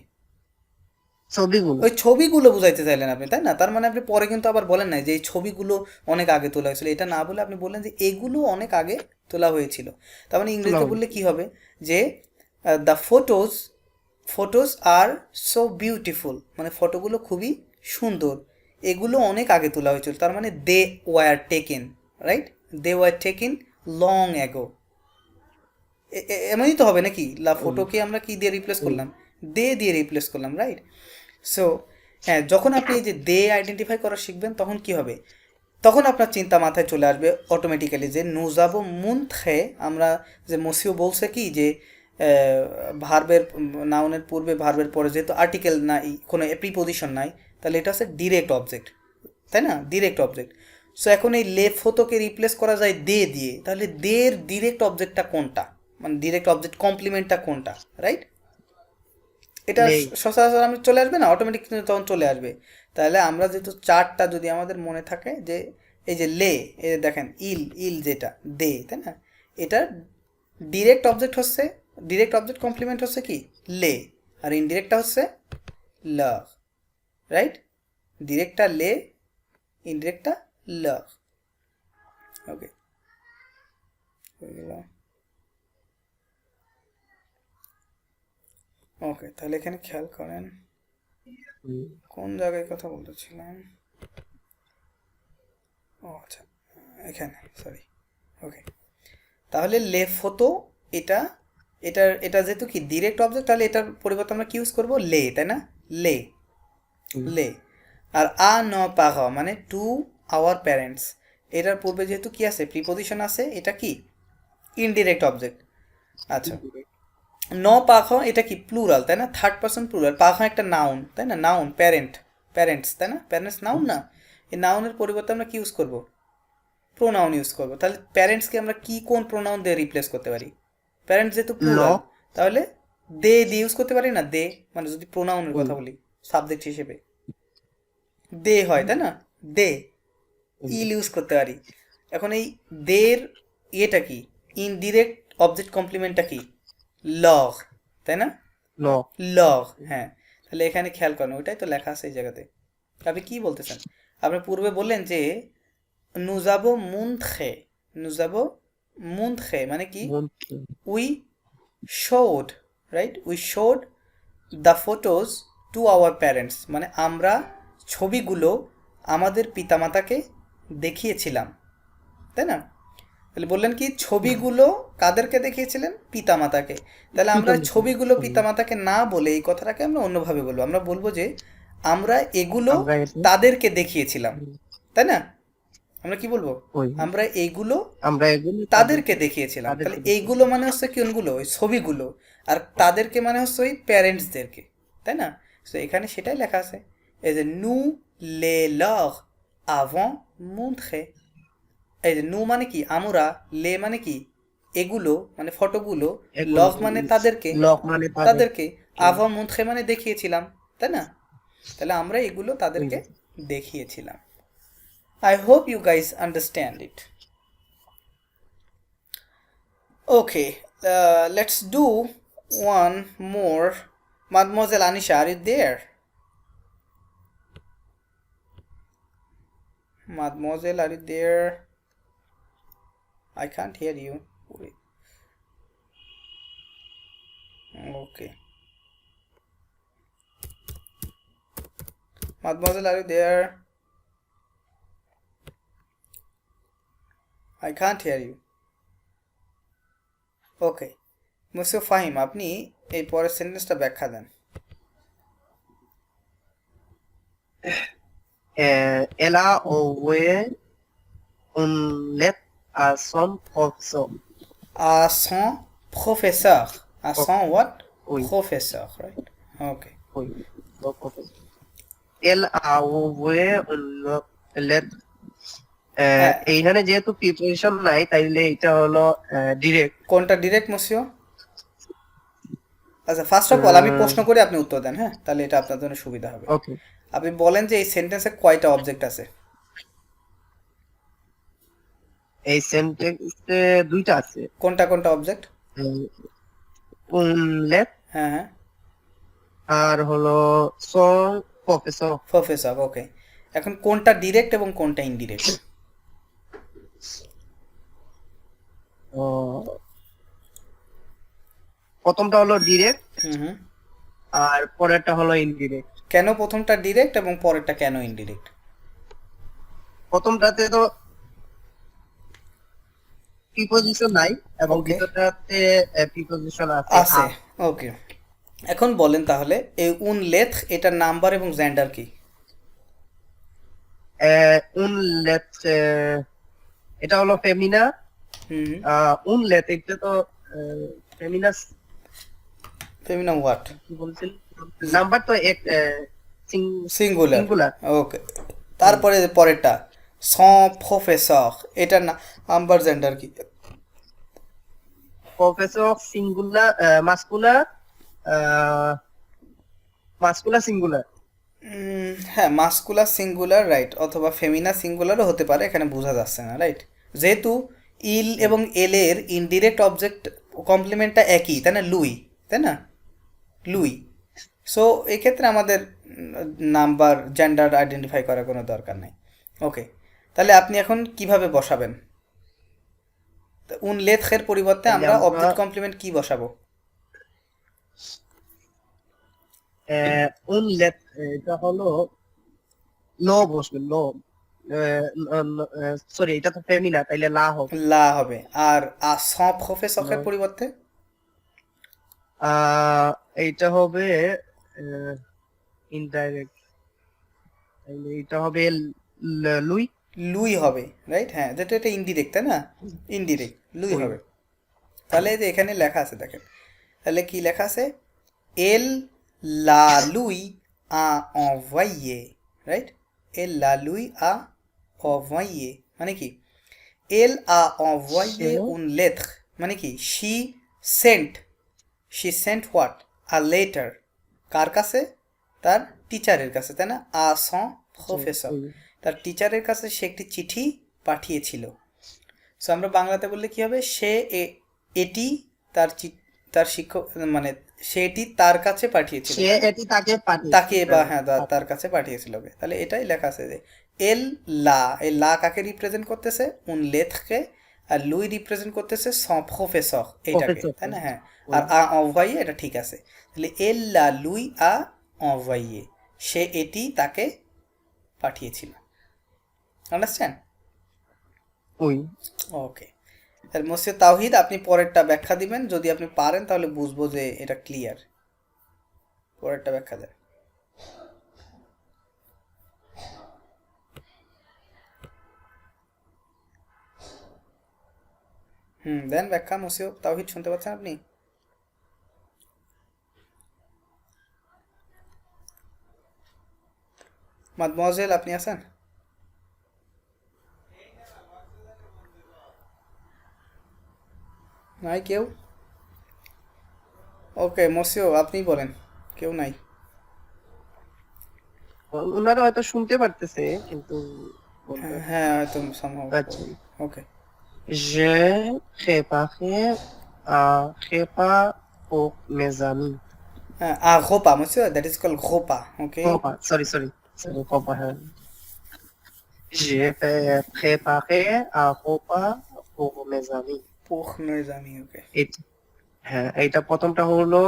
ছবিগুলো। ওই ছবিগুলো বুঝাইতে চাইলেন আপনি, তাই না? তার মানে আপনি পরে কিন্তু আবার বলেন না যে এই ছবিগুলো অনেক আগে তোলা হয়েছিল, এটা না বলে আপনি বললেন যে এগুলো অনেক আগে তোলা হয়েছিল। তার মানে ইংরেজিতে বললে কি হবে, যে the photos are so beautiful, মানে ফটোগুলো খুবই সুন্দর, এগুলো অনেক আগে তোলা হয়েছিল, তার মানে they were taken, right, they were taken long ago. এমনই তো হবে নাকি, লা ফটোকে আমরা কি দিয়ে রিপ্লেস করলাম, দে দিয়ে রিপ্লেস করলাম, রাইট? সো হ্যাঁ, যখন আপনি এই যে দে আইডেন্টিফাই করা শিখবেন তখন কি হবে, তখন আপনার চিন্তা মাথায় চলে আসবে অটোমেটিক্যালি যে নুজাবো মুনথে, আমরা যে মসিও বলছে কি যে ভার্বের নাউনের পূর্বে ভার্বের পরে যেহেতু আর্টিকেল নাই, কোনো প্রিপোজিশন নাই, তাহলে এটা হচ্ছে ডিরেক্ট অবজেক্ট, তাই না? Direct object. সো এখন এই লেফোতোকে রিপ্লেস করা যায় দে দিয়ে, তাহলে দের ডিরেক্ট অবজেক্টটা কোনটা, মানে ডিরেক্ট অবজেক্ট কমপ্লিমেন্টটা কোনটা, রাইট? এটা সচরাচর আমি চলে আসবে না, অটোমেটিক কিন্তু তখন চলে আসবে। তাহলে আমরা যেহেতু চারটা যদি আমাদের মনে থাকে যে এই যে লে, এই যে দেখেন ইল যেটা দে, তাই না, এটা ডিরেক্ট অবজেক্ট হচ্ছে, ডিরেক্ট অবজেক্ট কমপ্লিমেন্ট হচ্ছে কি লে, আর ইনডিরেক্টটা হচ্ছে ল, রাইট? ডিরেক্টটা লে, ইনডিরেক্টটা ল। ওকে, ওকে, তাহলে এখানে খেয়াল করেন কোন জায়গায় কথা বলতেছিলাম, ও আচ্ছা এখানে, সরি। ওকে, তাহলে লেফোতো এটা এটা যেহেতু কি ডিরেক্ট অবজেক্ট, তাহলে এটার পরিবর্তে আমরা কি ইউজ করবো, লে, তাই না? লে, লে। আর আ ন পাহ মানে টু আওয়ার প্যারেন্টস, এটার পূর্বে যেহেতু কি আছে, প্রিপোজিশন আছে, এটা কি ইনডিরেক্ট অবজেক্ট। আচ্ছা, ন পাখ এটা কি প্লুরাল, তাই না? থার্ড পারসন প্লুরাল, পাখ একটা নাউন, তাই না? নাউন, প্যারেন্টস, তাই না? প্যারেন্টস নাউন না, এই নাউনের পরিবর্তে আমরা কি ইউজ করব, প্রোনাউন ইউজ করব। তাহলে প্যারেন্টসকে আমরা কি কোন প্রোনাউন দিয়ে রিপ্লেস করতে পারি? প্যারেন্টস যেহেতু প্লুরাল, তাহলে দে দিয়ে ইউজ করতে পারি না, দে মানে যদি প্রোনাউনের কথা বলি সাবজেক্ট হিসেবে দে হয়, তাই না? দে, ইল ইউজ করতে পারি। এখন এই দের ইয়েটা কি, ইনডিরেক্ট অবজেক্ট কমপ্লিমেন্টটা কি, লগ, তাই না? লগ, হ্যাঁ। তাহলে এখানে খেয়াল করেন, ওইটাই তো লেখা আছে এই জায়গাতে। আপনি কি বলতেছেন, আপনি পূর্বে বললেন যে নুজাবো মুনথে মানে কি, we should, right, we should the photos to our parents, মানে আমরা ছবিগুলো আমাদের পিতামাতাকে দেখিয়েছিলাম, তাই না? তাহলে বললেন কি ছবিগুলো কাদেরকে দেখিয়েছিলেন, পিতামাতাকে। তাহলে আমরা ছবিগুলো পিতামাতাকে না বলে এই কথাটাকে আমরা অন্যভাবে বলবো, আমরা বলবো যে আমরা এগুলো তাদেরকে দেখিয়েছিলাম, তাই না? আমরা কি বলবো? ওই আমরা এইগুলো আমরা এগুলো তাদেরকে দেখিয়েছিলাম। তাদেরকে তাহলে দেখিয়েছি। এইগুলো মানে হচ্ছে কোনগুলো? ওই ছবিগুলো। আর তাদেরকে মানে হচ্ছে ওই প্যারেন্টসদেরকে, তাই না? তো এখানে সেটাই লেখা আছে, এই যে নু লে লর আভন মুন্ত্রে। এই যে নু মানে কি আমরা, লে মানে কি এগুলো, মানে ফটোগুলো, এগুলো লগ মানে তাদেরকে, লক মানে তাদের তাদেরকে আভন মুন্ত্রে মানে দেখিয়েছিলাম, তাই না? তাহলে আমরা এগুলো ওই তাদেরকে দেখিয়েছিলাম। I hope you guys understand it. Okay, let's do one more. Mademoiselle Anisha, are you there? Mademoiselle, are you there? I can't hear you. Wait. Okay. Mademoiselle, are you there? I can't hear you. Okay. Monsieur Fahim, আপনি এই পরের সেন্টেন্সটা ব্যাখ্যা দেন। Elle a envoyé une lettre à son professeur. À son professeur. À son what? Oui. Professeur, right? Okay. Oui, son professeur. Elle a envoyé une lettre. এইখানে যেহেতু প্রিপোজিশন নাই তাইলে এটা হলো ডিরেক্ট। কোনটা ডিরেক্ট মসিও? আচ্ছা, ফার্স্ট অফ অল আমি প্রশ্ন করে আপনি উত্তর দেন, হ্যাঁ? তাহলে এটা আপনার জন্য সুবিধা হবে। ওকে, আপনি বলেন যে এই সেন্টেন্সে কয়টা অবজেক্ট আছে? এই সেন্টেন্সে দুইটা আছে। কোনটা কোনটা অবজেক্ট? une lettre হ্যাঁ হ্যাঁ, আর হলো son professeur. প্রফেসর। ওকে, এখন কোনটা ডিরেক্ট এবং কোনটা ইনডিরেক্ট? প্রথমটা হলো ডিরেক্ট হুম হুম। আর পরেরটা হলো ইনডিরেক্ট। কেন প্রথমটা ডিরেক্ট এবং পরেরটা কেন ইনডিরেক্ট? প্রথমটাতে তো প্রিপোজিশন নাই এবং Okay. দ্বিতীয়টাতে প্রিপোজিশন আছে। আছে, ওকে। এখন বলেন তাহলে এই উন লেথ এটার নাম্বার এবং জেন্ডার কি? une lettre এটা হলো ফেমিনা। হুম, une lettre এটা তো ফেমিনাস ফেমিনাম হোয়াট? কি বলছেন, নাম্বার তো এক সিঙ্গুলার। সিঙ্গুলার। ওকে, তারপরে পরেরটা সন প্রফেসর, এটার নাম্বার জেন্ডার কি? Professor singular, muscular, muscular singular. হ্যাঁ, মাস্কুলার সিঙ্গুলার, রাইট, অথবা ফেমিনা সিঙ্গুলারও হতে পারে, এখানে বোঝা যাচ্ছে না, রাইট? যেহেতু ইল এবং এল এর ইনডিরেক্ট অবজেক্ট কমপ্লিমেন্টটা একই, তাই না? লুই, তাই না? লুই। সো এক্ষেত্রে আমাদের নাম্বার জেন্ডার আইডেন্টিফাই করার কোনো দরকার নেই। ওকে, তাহলে আপনি এখন কিভাবে বসাবেন? উন লেথের পরিবর্তে আমরা অবজেক্ট কমপ্লিমেন্ট কি বসাবো? une lettre এটা হলো লো বসবে, লো। সরি, এটা তো ফেমিনা, তাইলে লা হবে। লা হবে। আর সন প্রফেসরের পরিবর্তে এইটা হবে ইনডাইরেক্ট, তাইলে এটা হবে লুই। লুই হবে, রাইট? হ্যাঁ, যেটা এটা ইনডিরেক্ট, তাই না? ইনডিরেক্ট লুই হবে। তাহলে এই যে এখানে লেখা আছে, দেখেন, তাহলে কি লেখা আছে? এল লা লুই আ envoyé, রাইট? এল লা লুই আ envoyé মানে কি? এল আ envoyé une lettre মানে কি? she sent what? a letter. কার কাছে? তার টিচারের কাছে, তাই না? আ son professeur, তার টিচারের কাছে সে একটি চিঠি পাঠিয়েছিল। সো আমরা বাংলাতে বললে কি হবে? সে এটি তার শিক্ষক, মানে সে এটি তার কাছে পাঠিয়েছিল, সে এটি তাকে তাকে, বা হ্যাঁ তার কাছে পাঠিয়েছিল। তাহলে এটাই লেখা আছে যে এল লা, এই লা কাকে রিপ্রেজেন্ট করতেছে? উন লেথকে। আর লুই রিপ্রেজেন্ট করতেছে সন প্রফেসর, এইটাকে, তাই না? হ্যাঁ, আর আ envoyé এটা ঠিক আছে। তাহলে এল লা লুই আ envoyé, সে এটি তাকে পাঠিয়েছিল। আন্ডারস্ট্যান্ড? ওই ওকে, তাহলে মসজিদ তাওহিদ আপনি পরেরটা ব্যাখ্যা দিবেন, যদি আপনি পারেন তাহলে বুঝবো যে এটা ক্লিয়ার। পরেরটা ব্যাখ্যা দেন। দেন ব্যাখ্যা মসিও তাওহীদ শুনতে পাচ্ছেন আপনি? মাদমোয়াজেল আপনি আছেন? নাই কেউ? ওকে মসিও আপনি বলেন, কেউ নাই? ওনারা হয়তো শুনতে পারতেছে কিন্তু বলতে হ্যাঁ পারছে হ্যাঁ, হয়তো সম্ভব। না। আচ্ছা, okay je préparais un repas pour mes amis. ঘোপা মসিও, দ্যাট ইজ কল ঘোপা। Okay Repas, sorry, repas, hein. J'ai préparé un repas pour mes amis. পোখ মেজামি। ওকে হ্যাঁ, এইটা প্রথমটা হলো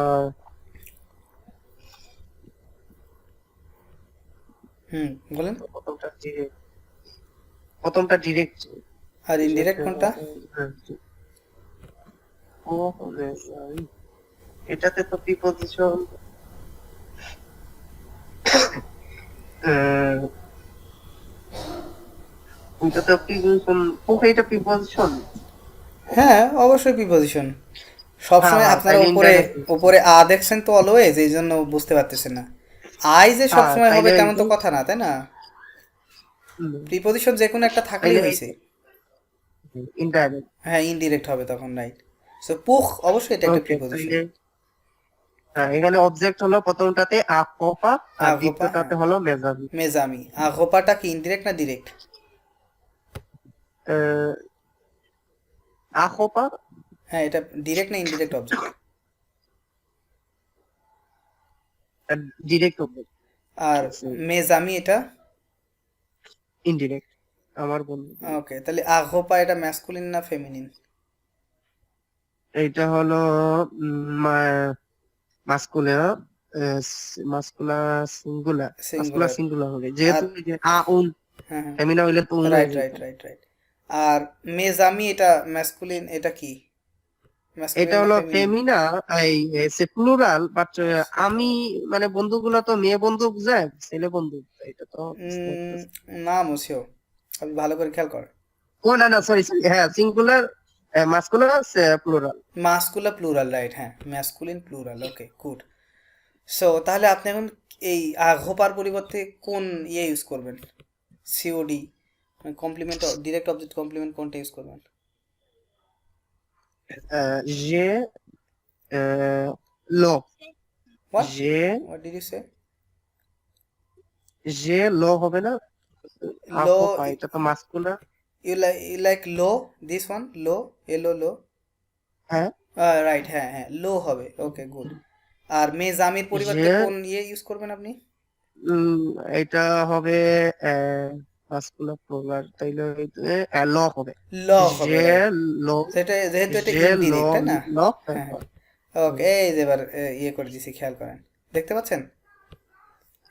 আহ, বলেন। প্রথমটা ডিরেক্ট। আর ইনডিরেক্ট কোনটা? এটাতে তো প্রিপজিশন, ওইটাতে প্রিপজিশন, এটা প্রিপজিশন। হ্যাঁ অবশ্যই প্রিপজিশন। সবসময় হ্যাঁ, আপনারা তাইলে উপরে indirect. উপরে দেখছেন তো অলওয়েজ, এই জন্য বুঝতে পারতেছেন না। আই যে সবসময় হবে তাইলে তেমন তো কথা না, তাই না? প্রিপজিশন যে কোনো একটা থাকলেই হয়েছে। ইনডাইরেক্ট। হ্যাঁ ইনডিরেক্ট হবে তখন, রাইট। সো পুখ অবশ্যই এটা একটা ওকে, প্রিপজিশন। তাইলে এখানে অবজেক্ট হলো প্রথমটাতে আকোপা আর আগোপা, দ্বিতীয়টাতে হ্যাঁ হলো মেজাবি। মেজামি। আগোপাটা কি ইনডিরেক্ট না ডিরেক্ট? আকোপা হ্যাঁ এটা ডিরেক্ট না ইনডিরেক্ট অবজেক্ট? Direct object. আর মেজামি এটা ইনডিরেক্ট। আমার বন্ধু, ওকে, তাহলে আগোপা এটা ম্যাসকুলিন না ফেমিনিন? এইটা হলো মাস্কুলা, সিঙ্গুলার, মাস্কুলা সিঙ্গুলার। সিঙ্গুলার হবে, যেহেতু আর এই যে আউন হ্যাঁ হ্যাঁ, ফেমিনা হইলে তো উন হয়ে রাইট যেত। Right right right. আর মেজামি এটা ম্যাসকুলিন, এটা কি এটা ম্যাসকুলিন না হলো ফেমিনিন? ফেমিনা, এই সে প্লুরাল, বাট আমি মানে বন্ধুগুলো তো মেয়ে বন্ধু বুঝায়, ছেলে বন্ধু এটা তো বুঝতে পারতেছি। না মসিও, আপনি ভালো করে খেয়াল করেন। ও না, সরি, হ্যাঁ, singular, masculine, plural. Masculine plural, right, হ্যাঁ masculine plural. Okay good. So তাহলে আপনি এখন এই আগোপার পরিবর্তে কোন ইয়ে ইউজ করবেন? COD complement, direct object complement কোনটা ইউজ করবেন? যে লো, হোয়াট যে হোয়াট ডিড ইউ সে? যে লো হবে না, লো, আকোপা এটা তো muscular. you like low, this one low, yellow low, হ্যাঁ, রাইট, হ্যাঁ হ্যাঁ লো হবে। Okay good. আর মেজামির পরিবর্তে যে কোন ইয়ে ইউজ করবেন আপনি? এটা হবে মাস্কুলার প্লুরাল, তাইলে ল হবে। ল হবে, যে রাইট। লো, সেটা যেহেতু এটা যে লো, ইনডিরেক্ট, তাই না? ল। হ্যাঁ হ্যাঁ ওকে, এই যে এবার ইয়ে করে দিছি, খেয়াল করেন, দেখতে পাচ্ছেন?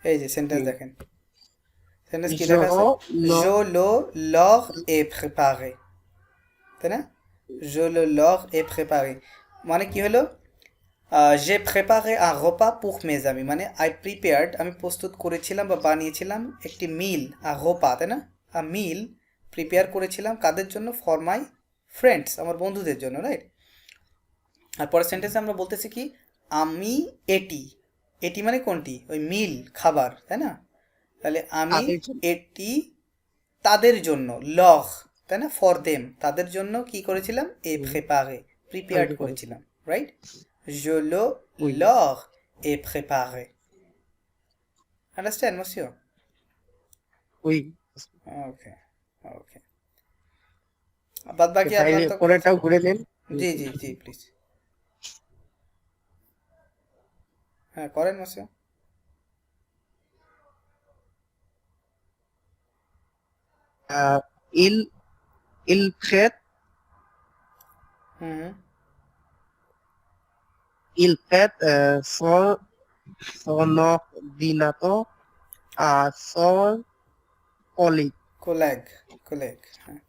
এই যে সেন্টেন্স দেখেন, সেন্টেন্স কি লেখা আছে? জো লো লর এ প্রেপারে, তাই না? জো লো লর এ প্রেপারে মানে কি হলো? যে প্রেপারে আ রোপা পুখ মেজামি, মানে আই প্রিপেয়ার্ড, আমি প্রস্তুত করেছিলাম বা বানিয়েছিলাম একটি মিল, আ রোপা, তাই না? আ মিল প্রিপেয়ার করেছিলাম কাদের জন্য? ফর মাই ফ্রেন্ডস, আমার বন্ধুদের জন্য, রাইট। আর পরের সেন্টেন্সে আমরা বলতেছি কি, আমি এটি, এটি মানে কোনটি? ওই মিল, খাবার, তাই না? তাহলে আমি তাদের জন্য। এটি তাদের জন্য, লহ, তাই না? ফর দেম, তাদের জন্য কি করেছিলাম? এ প্রেপারে, প্রিপেয়ার্ড করেছিলাম, right? je le leur ai préparé. Understand, monsieur? ওই Okay, okay. বাদ বাকি আপনার তাইলে তো, পরেরটাও ঘুরে নেন। জি জি জি প্লিজ, হ্যাঁ করেন monsieur. il il prête, হুম il prête son ordinateur à son collègue. কোলেগ, হ্যাঁ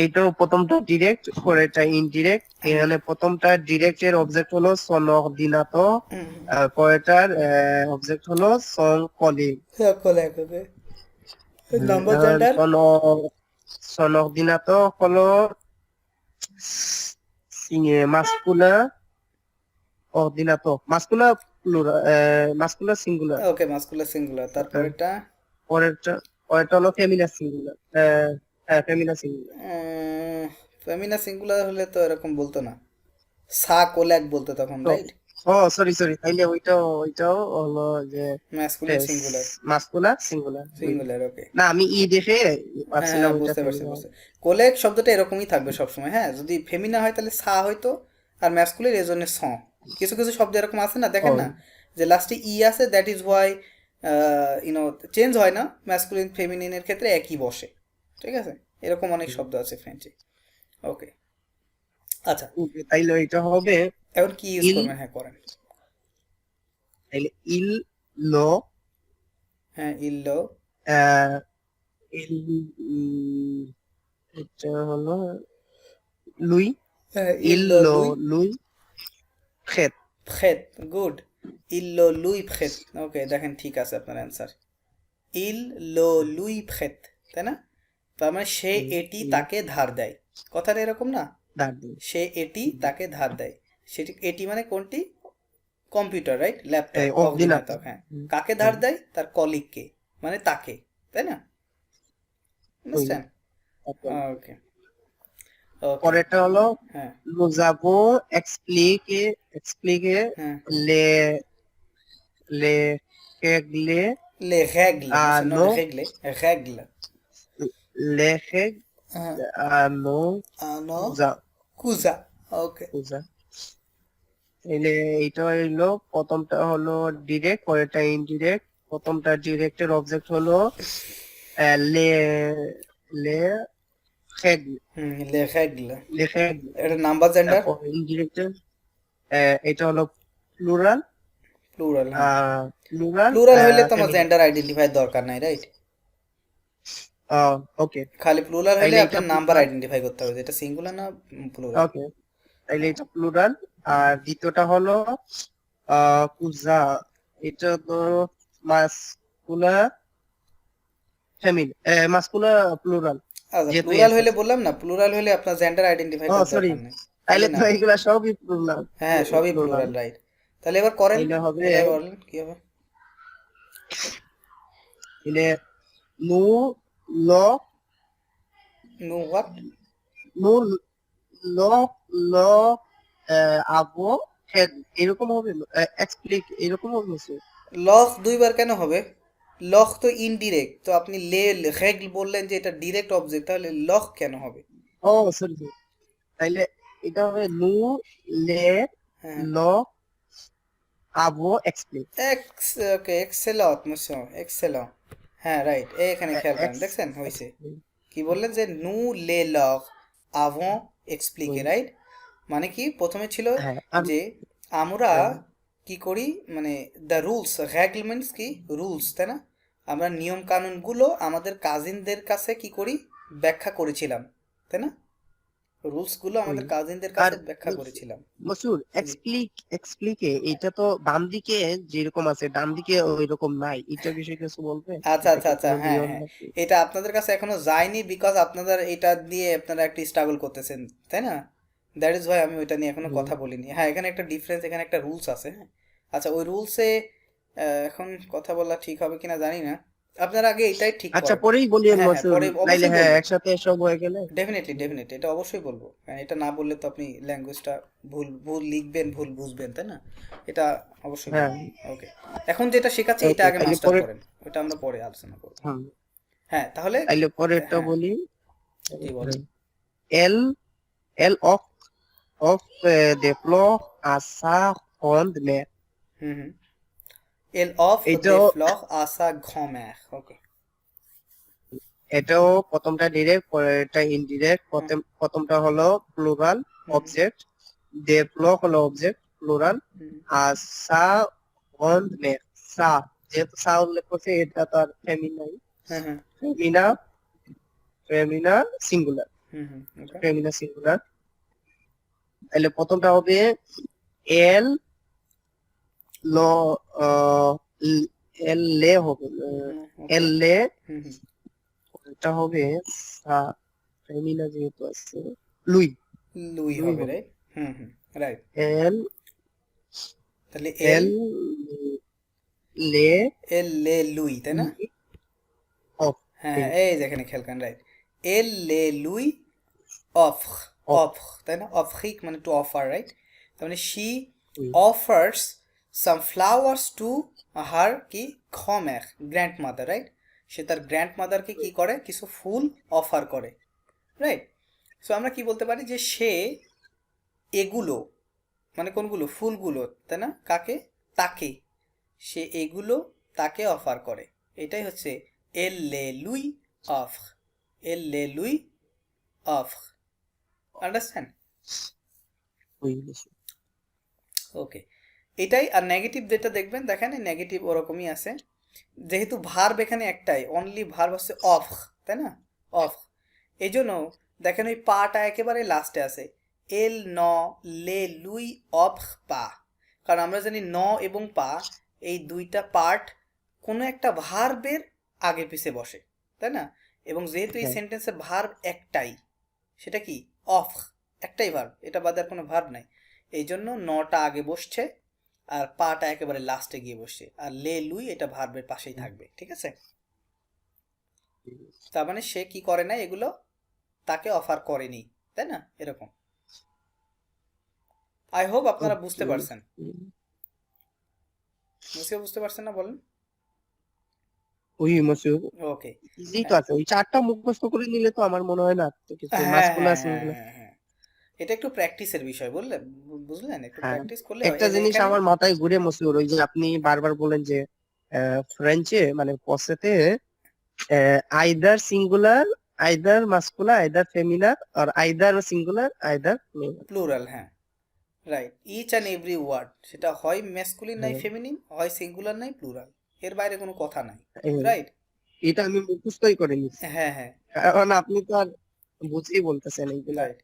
এইটাও প্রথমটা ডিরেক্ট, পরেরটা ইনডিরেক্ট। এখানে প্রথমটা ডিরেক্ট এর অবজেক্ট হলো son ordinateur, আর পরেরটার অবজেক্ট হলো son collègue. কোলেগ হবে। নাম্বার জেন্ডার, son ordinateur হলো মাস্কুলার অর্ডিনাতো masculine plural masculine singular okay, masculine singular. তারপরেরটা পরেরটা পরেরটা হলো ফেমিনার সিঙ্গুলার হ্যাঁ ফেমিনার সিঙ্গুলার ফেমিনা সিঙ্গুলার হলে তো এরকম বলতো না, সা কোল্যাক বলতো তখন, তো রাইট? সরি তাইলে ওইটাও হলো যে masculine singular. Masculine singular singular, okay. না আমি দেখে হ্যাঁ পাচ্ছিলাম হ্যাঁ, ওইটা বুঝতে পারছি ফেমিনা বুঝতে। কোলেক শব্দটা এরকমই থাকবে সবসময়, হ্যাঁ। যদি ফেমিনা হয় তাহলে সা হয়তো, আর ম্যাসকুলিন এর জন্য স। কিছু কিছু শব্দ এরকম আছে না, দেখেন ও না, যে লাস্টে ই আছে, দ্যাট ইজ ওয়াই চেঞ্জ হয় না, ম্যাসকুলিন ফেমিনিনের ক্ষেত্রে একই বসে, ঠিক আছে? এরকম অনেক শব্দ আছে ফ্রেঞ্চে। ওকে, আচ্ছা, তাইলে এটা হবে এখন কি ইউজ ইল করবেন? হ্যাঁ, করেন। তাইলে ইল লো হ্যাঁ, ইল্লো। আহ, ইল এটা হলো লুই হ্যাঁ, ইল ইল্লো লো লুই লুই খেত ফ্রেত, গুড। ইল্লো লুই ফ্রেত, ওকে, দেখেন ঠিক আছে আপনার অ্যান্সার। ইল লো লুই ফ্রেত, তাই না? তার মানে সে এটি তাকে ধার দেয়, কথাটা এরকম না? দাদি সে এটি তাকে ধার দেয়, সেটি এটি মানে কোনটি? Computer, right? ল্যাপটপ, অর্ডিনাতো অগ্নিনাথক, হ্যাঁ। কাকে ধার দেয়? তার কলিগকে, মানে তাকে, তাই না? আন্ডারস্ট্যান্ড? ওকে ওকে, পরেরটা হলো হ্যাঁ nous avons expliqué হ্যাঁ। les règles লে règles, à monsieur, not nos règles, règles, les règles হ্যাঁ। à nos আনো cousins কুজা, ওকে। cousins এলে এইটা হইলো প্রথমটা হলো ডিরেক্ট পরেরটা ইনডিরেক্ট প্রথমটা ডিরেক্টের অবজেক্ট হলো লে লে règles লে règles, les règles এটা নাম্বার জেন্ডার? তারপর ইনডিরেক্টের এটা হলো প্লুরাল প্লুরাল, হ্যাঁ। প্লুরাল প্লুরাল হইলে তোমার ফেমিনিন জেন্ডার আইডেন্টিফাই দরকার নাই, রাইট? ওকে খালি প্লুরাল হইলে তাইলে এটা আপনার নাম্বার প্লুরাল আইডেন্টিফাই করতে হবে, যেটা সিঙ্গুলার না প্লুরাল। ওকে তাইলে এটা প্লুরাল আর দ্বিতীয়টা হলো কুজা এটা তো মাসকুলার ফেমিন মাসকুলার প্লুরাল আচ্ছা, যেহেতু প্লুরাল এস হইলে আছে বললাম না, প্লুরাল হইলে আপনার জেন্ডার আইডেন্টিফাই করার সরি দরকার নেই, তাইলে তাইলে না তো হবে। এগুলা সবই প্লুরাল হ্যাঁ, সবই প্লুরাল প্লুরাল, রাইট। তাহলে এবার করেন, তাইলে হবে এবার বলেন কি হবে। তাইলে নু ল নো হোয়াট? নু ল ল আবো হেড এরকম হবে এক্সপ্লিক এরকম হবে লখ দুইবার কেন হবে? লখ তো ইনডিরেক্ট, তো আপনি লে রেগল বললেন যে এটা ডিরেক্ট অবজেক্ট, তাহলে লখ কেন হবে? ও সরি তাইলে এটা হবে নু লে হ্যাঁ, ল আবো এক্সপ্লিক এক্স, ওকে, এক্সেলট মুসো, এক্সেলট, হ্যাঁ, রাইট। এখানে খেয়াল করেন, এক্স দেখছেন হয়েছে কি বললেন, যে নু লে লখ আভো এক্সপ্লিকে, রাইট? মানে কি প্রথমে ছিল হ্যাঁ যে আমরা কি করি, মানে দ্য রুলস, রেগলমেন্টস কি রুলস, তাই না? আমরা নিয়ম কানুনগুলো আমাদের কাজিনদের কাছে কি করি, ব্যাখ্যা করেছিলাম, তাই না? রুলসগুলো আমাদের কাজিনদের আর কাছে ব্যাখ্যা করেছিলাম। মসুর এক্সপ্লিকে এটা তো বাম দিকে যেরকম আছে ডান দিকে ওই রকম নাই এটা বিষয়ে কিছু বলবে আচ্ছা এটা আচ্ছা কি আচ্ছা, কোনো হ্যাঁ নিয়ম হ্যাঁ, নাকি এটা আপনাদের কাছে এখনো যায়নি, বিকজ আপনাদের এটা দিয়ে আপনারা একটা স্ট্রাগল করতেছেন, তাই না? দ্যাট ইজ ভাই আমি ওইটা নিয়ে এখনো কথা বলিনি। হ্যাঁ, এখানে একটা ডিফারেন্স, এখানে একটা রুলস আছে, হ্যাঁ। আচ্ছা, ওই রুলসে এখন কথা বলা ঠিক হবে কিনা জানি না, আপনারা আগে এটাই ঠিক আচ্ছা করেন। পরেই বলি হ্যাঁ হ্যাঁ, মসুর পরে নাইলে অবশ্যই হ্যাঁ বলবো, একসাথে সব হয়ে গেলে ডেফিনেটলি ডেফিনেটলি, এটা অবশ্যই বলবো, কারণ এটা না বললে তো আপনি ল্যাঙ্গুয়েজটা ভুল ভুল লিখবেন, ভুল বুঝবেন, তাই না? এটা অবশ্যই হ্যাঁ বলবো। ওকে, এখন যেটা শেখাচ্ছি এটা ওকে আগে তাইলে মাস্টার পরে করেন, ওটা আমরা পরে আলোচনা করবো। হুম হ্যাঁ, তাহলে তাইলে পরেরটা হ্যাঁ, বলি জি বলেন। এল এল of the floor à sa ronde mais hmm hmm, L of এটা দে ফ্লখ আসা ঘমের, ওকে। এটাও প্রথমটা ডিরেক্ট পরেরটা ইনডিরেক্ট প্রথমটা হলো প্লুরাল অবজেক্ট দে ফ্লো হলো অবজেক্ট প্লুরাল আর সা ronde mais সা যেহেতু সা উল্লেখ করছে এটা তার ফেমিনাইন হ্যাঁ হ্যাঁ, ফেমিনা ফেমিনা সিঙ্গুলার হুম হুম, ওকে। ফেমিনা সিঙ্গুলার তাহলে প্রথমটা হবে এল লো এল লে হবে এল লে হুম হুম, এটা হবে ফেমিনা যেহেতু আছে লুই লুই লুই হবে, হবে। রাইট? রাইট। এল তাহলে এল লে এল লে লুই, তাই না? অফ হ্যাঁ, এই যে এখানে খেয়াল করেন, রাইট। এল লে লুই অফ, অফ অফ, তাই না? অফরিক মানে টু অফার, রাইট? তার মানে she offers some flowers to her কি খমের গ্র্যান্ড মাদার, রাইট? সে তার গ্র্যান্ড মাদারকে কি করে, কিছু ফুল অফার করে, রাইট? সো আমরা কি বলতে পারি যে সে এগুলো, মানে কোনগুলো, ফুলগুলো, তাই না? কাকে? তাকে। সে এগুলো তাকে অফার করে। এটাই হচ্ছে এল লে লুই অফ, এল লে লুই অফ। আন্ডারস্ট্যান্ড? ওকে, এটাই। আর নেগেটিভ যেটা দেখবেন, দেখেন নেগেটিভ ওরকমই আছে, যেহেতু ভার্ব এখানে একটাই, অনলি ভার্ব হচ্ছে অফ, তাই না? অফ। এই জন্য দেখেন ওই পাটা একেবারে লাস্টে আছে, এল ন লে লুই অফ পা। কারণ আমরা জানি ন এবং পা এই দুইটা পার্ট কোনো একটা ভার্বের আগে পিছে বসে, তাই না? এবং যেহেতু এই সেন্টেন্সের ভার্ব একটাই, সেটা কি? অফ, একটাই ভার্ব, এটা বাদে আর কোনো ভার্ব নাই। এই জন্য নটা আগে বসছে আর পাটা একেবারে লাস্টে গিয়ে বসছে, আর লে লুই এটা ভার্বের পাশেই থাকবে, ঠিক আছে? তার মানে সে কি করে না, এগুলো তাকে অফার করেনি, তাই না? এরকম। আই হোপ আপনারা বুঝতে পারছেন। মুসিও বুঝতে পারছেন না, বলেন? ওই মসু ওকে, ইজি তো আছে, ওই চারটা মুখস্থ করে নিলে তো আমার মনে হয় না তো কিছু হ্যাঁ মাসকুলার হ্যাঁ সিঙ্গুলার। হ্যাঁ হ্যাঁ, এটা একটু প্র্যাকটিসের বিষয়, বললেন? বুঝলেন? একটু হ্যাঁ, প্র্যাকটিস করলে একটা জিনিস এখানে আমার মাথায় ঘুরে মসুর, ওই যে আপনি বারবার বলেন যে ফ্রেঞ্চে মানে পসেতে either singular either masculine either feminine আর আইদার সিঙ্গুলার আইদার প্লুরাল, হ্যাঁ, right. Each and every word, সেটা হয় ম্যাসকুলিন নাই ফেমিনিন, হয় সিঙ্গুলার নাই প্লুরাল, এর বাইরে কোনো কথা নাই, রাইট? এটা আমি মুখস্থই করে নিচ্ছি, হ্যাঁ হ্যাঁ, কারণ আপনি তো আর বুঝেই বলতেছেন এইগুলা রাইট।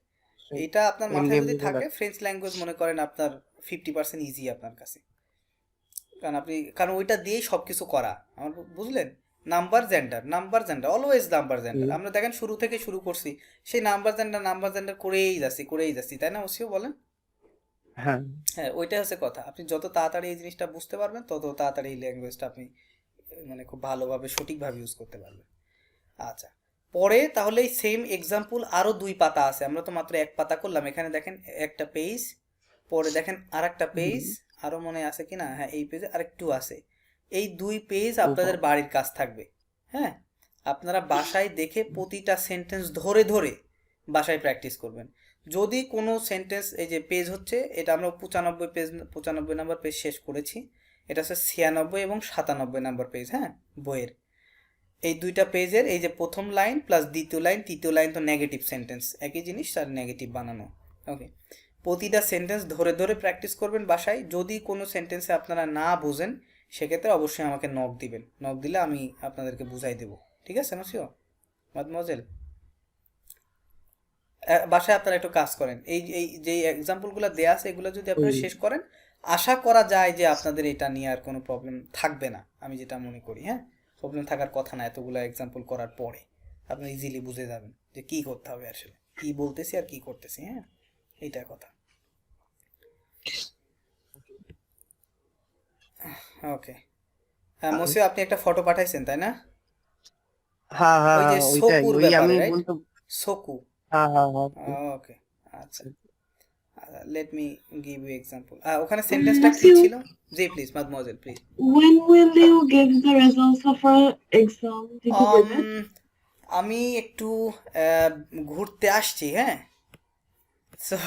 এটা আপনার এমনি মাথায় যদি এমনি বলা। থাকে, ফ্রেঞ্চ ল্যাঙ্গুয়েজ মনে করেন আপনার 50% ইজি আপনার কাছে, কারণ ওইটা দিয়েই সব কিছু করা, আমার বুঝলেন? Number gender, number gender, always number gender. আমরা দেখেন শুরু থেকে শুরু করছি, সেই নাম্বার জেন্ডার করেই যাচ্ছি, তাই না? অবশ্যই বলেন। হ্যাঁ, হ্যাঁ, ওইটাই হচ্ছে কথা। আপনি যত তাড়াতাড়ি এই জিনিসটা বুঝতে পারবেন, তত তাড়াতাড়ি এই ল্যাঙ্গুয়েজটা আপনি মানে খুব ভালোভাবে সঠিকভাবে ইউজ করতে পারবেন। আচ্ছা, পরে তাহলে এই সেম এক্সাম্পল আরও 2 পাতা আছে, আমরা তো মাত্র 1 পাতা করলাম। এখানে দেখেন একটা পেজ, পরে দেখেন আর একটা পেজ, আরও মনে আছে কি না? হ্যাঁ, এই পেজে আরেকটু আছে। এই 2 পেজ আপনাদের বাড়ির কাজ থাকবে। হ্যাঁ, আপনারা বাসায় দেখে প্রতিটা সেন্টেন্স ধরে ধরে বাসায় প্র্যাকটিস করবেন। যদি কোনো সেন্টেন্স, এই যে পেজ হচ্ছে, এটা আমরা 95 নাম্বার পেজ শেষ করেছি, এটা হচ্ছে 96 এবং 97 নাম্বার পেজ, হ্যাঁ, বইয়ের। এই দুইটা পেজের এই যে প্রথম লাইন প্লাস দ্বিতীয় লাইন, তৃতীয় লাইন তো নেগেটিভ সেন্টেন্স, একই জিনিস, আর নেগেটিভ বানানো। ওকে, প্রতিটা সেন্টেন্স ধরে ধরে প্র্যাকটিস করবেন বাসায়। যদি কোনো সেন্টেন্সে আপনারা না বোঝেন, সেক্ষেত্রে অবশ্যই আমাকে নক দিবেন, নক দিলে আমি আপনাদেরকে বুঝাই দেবো, ঠিক আছে? নসিও মাদমোজেল, বাসায় আপনারা একটু কাজ করেন, এই এই যে এক্সাম্পলগুলো দেওয়া আছে, এগুলো যদি আপনারা শেষ করেন, আশা করা যায় যে আপনাদের এটা নিয়ে আর কোনো প্রবলেম থাকবে না, আমি যেটা মনে করি। হ্যাঁ, প্রবলেম থাকার কথা না, এতগুলো এক্সাম্পল করার পরে আপনি ইজিলি বুঝে যাবেন যে কি করতে হবে, আসলে কি বলতেছি আর কি করতেছি। হ্যাঁ, এইটার কথা। ওকে, হ্যাঁ মসিও, আপনি একটা ফটো পাঠাইছেন, তাই না? হ্যাঁ হ্যাঁ ওই যে হ্যাঁ, ওইটাই, সকুর ওই আমি ব্যাপারে, রাইট? বলতে, সকু, হ্যাঁ হ্যাঁ হ্যাঁ ওকে, আচ্ছা, let me give you example. ওখানে সেন্টেন্সটা কি Matthew, ছিল? জি প্লিজ, মাদমোজেল, please. when will you give the results of our exam? Did you get it? আমি একটু ঘুরতে আসছি, হ্যাঁ, সো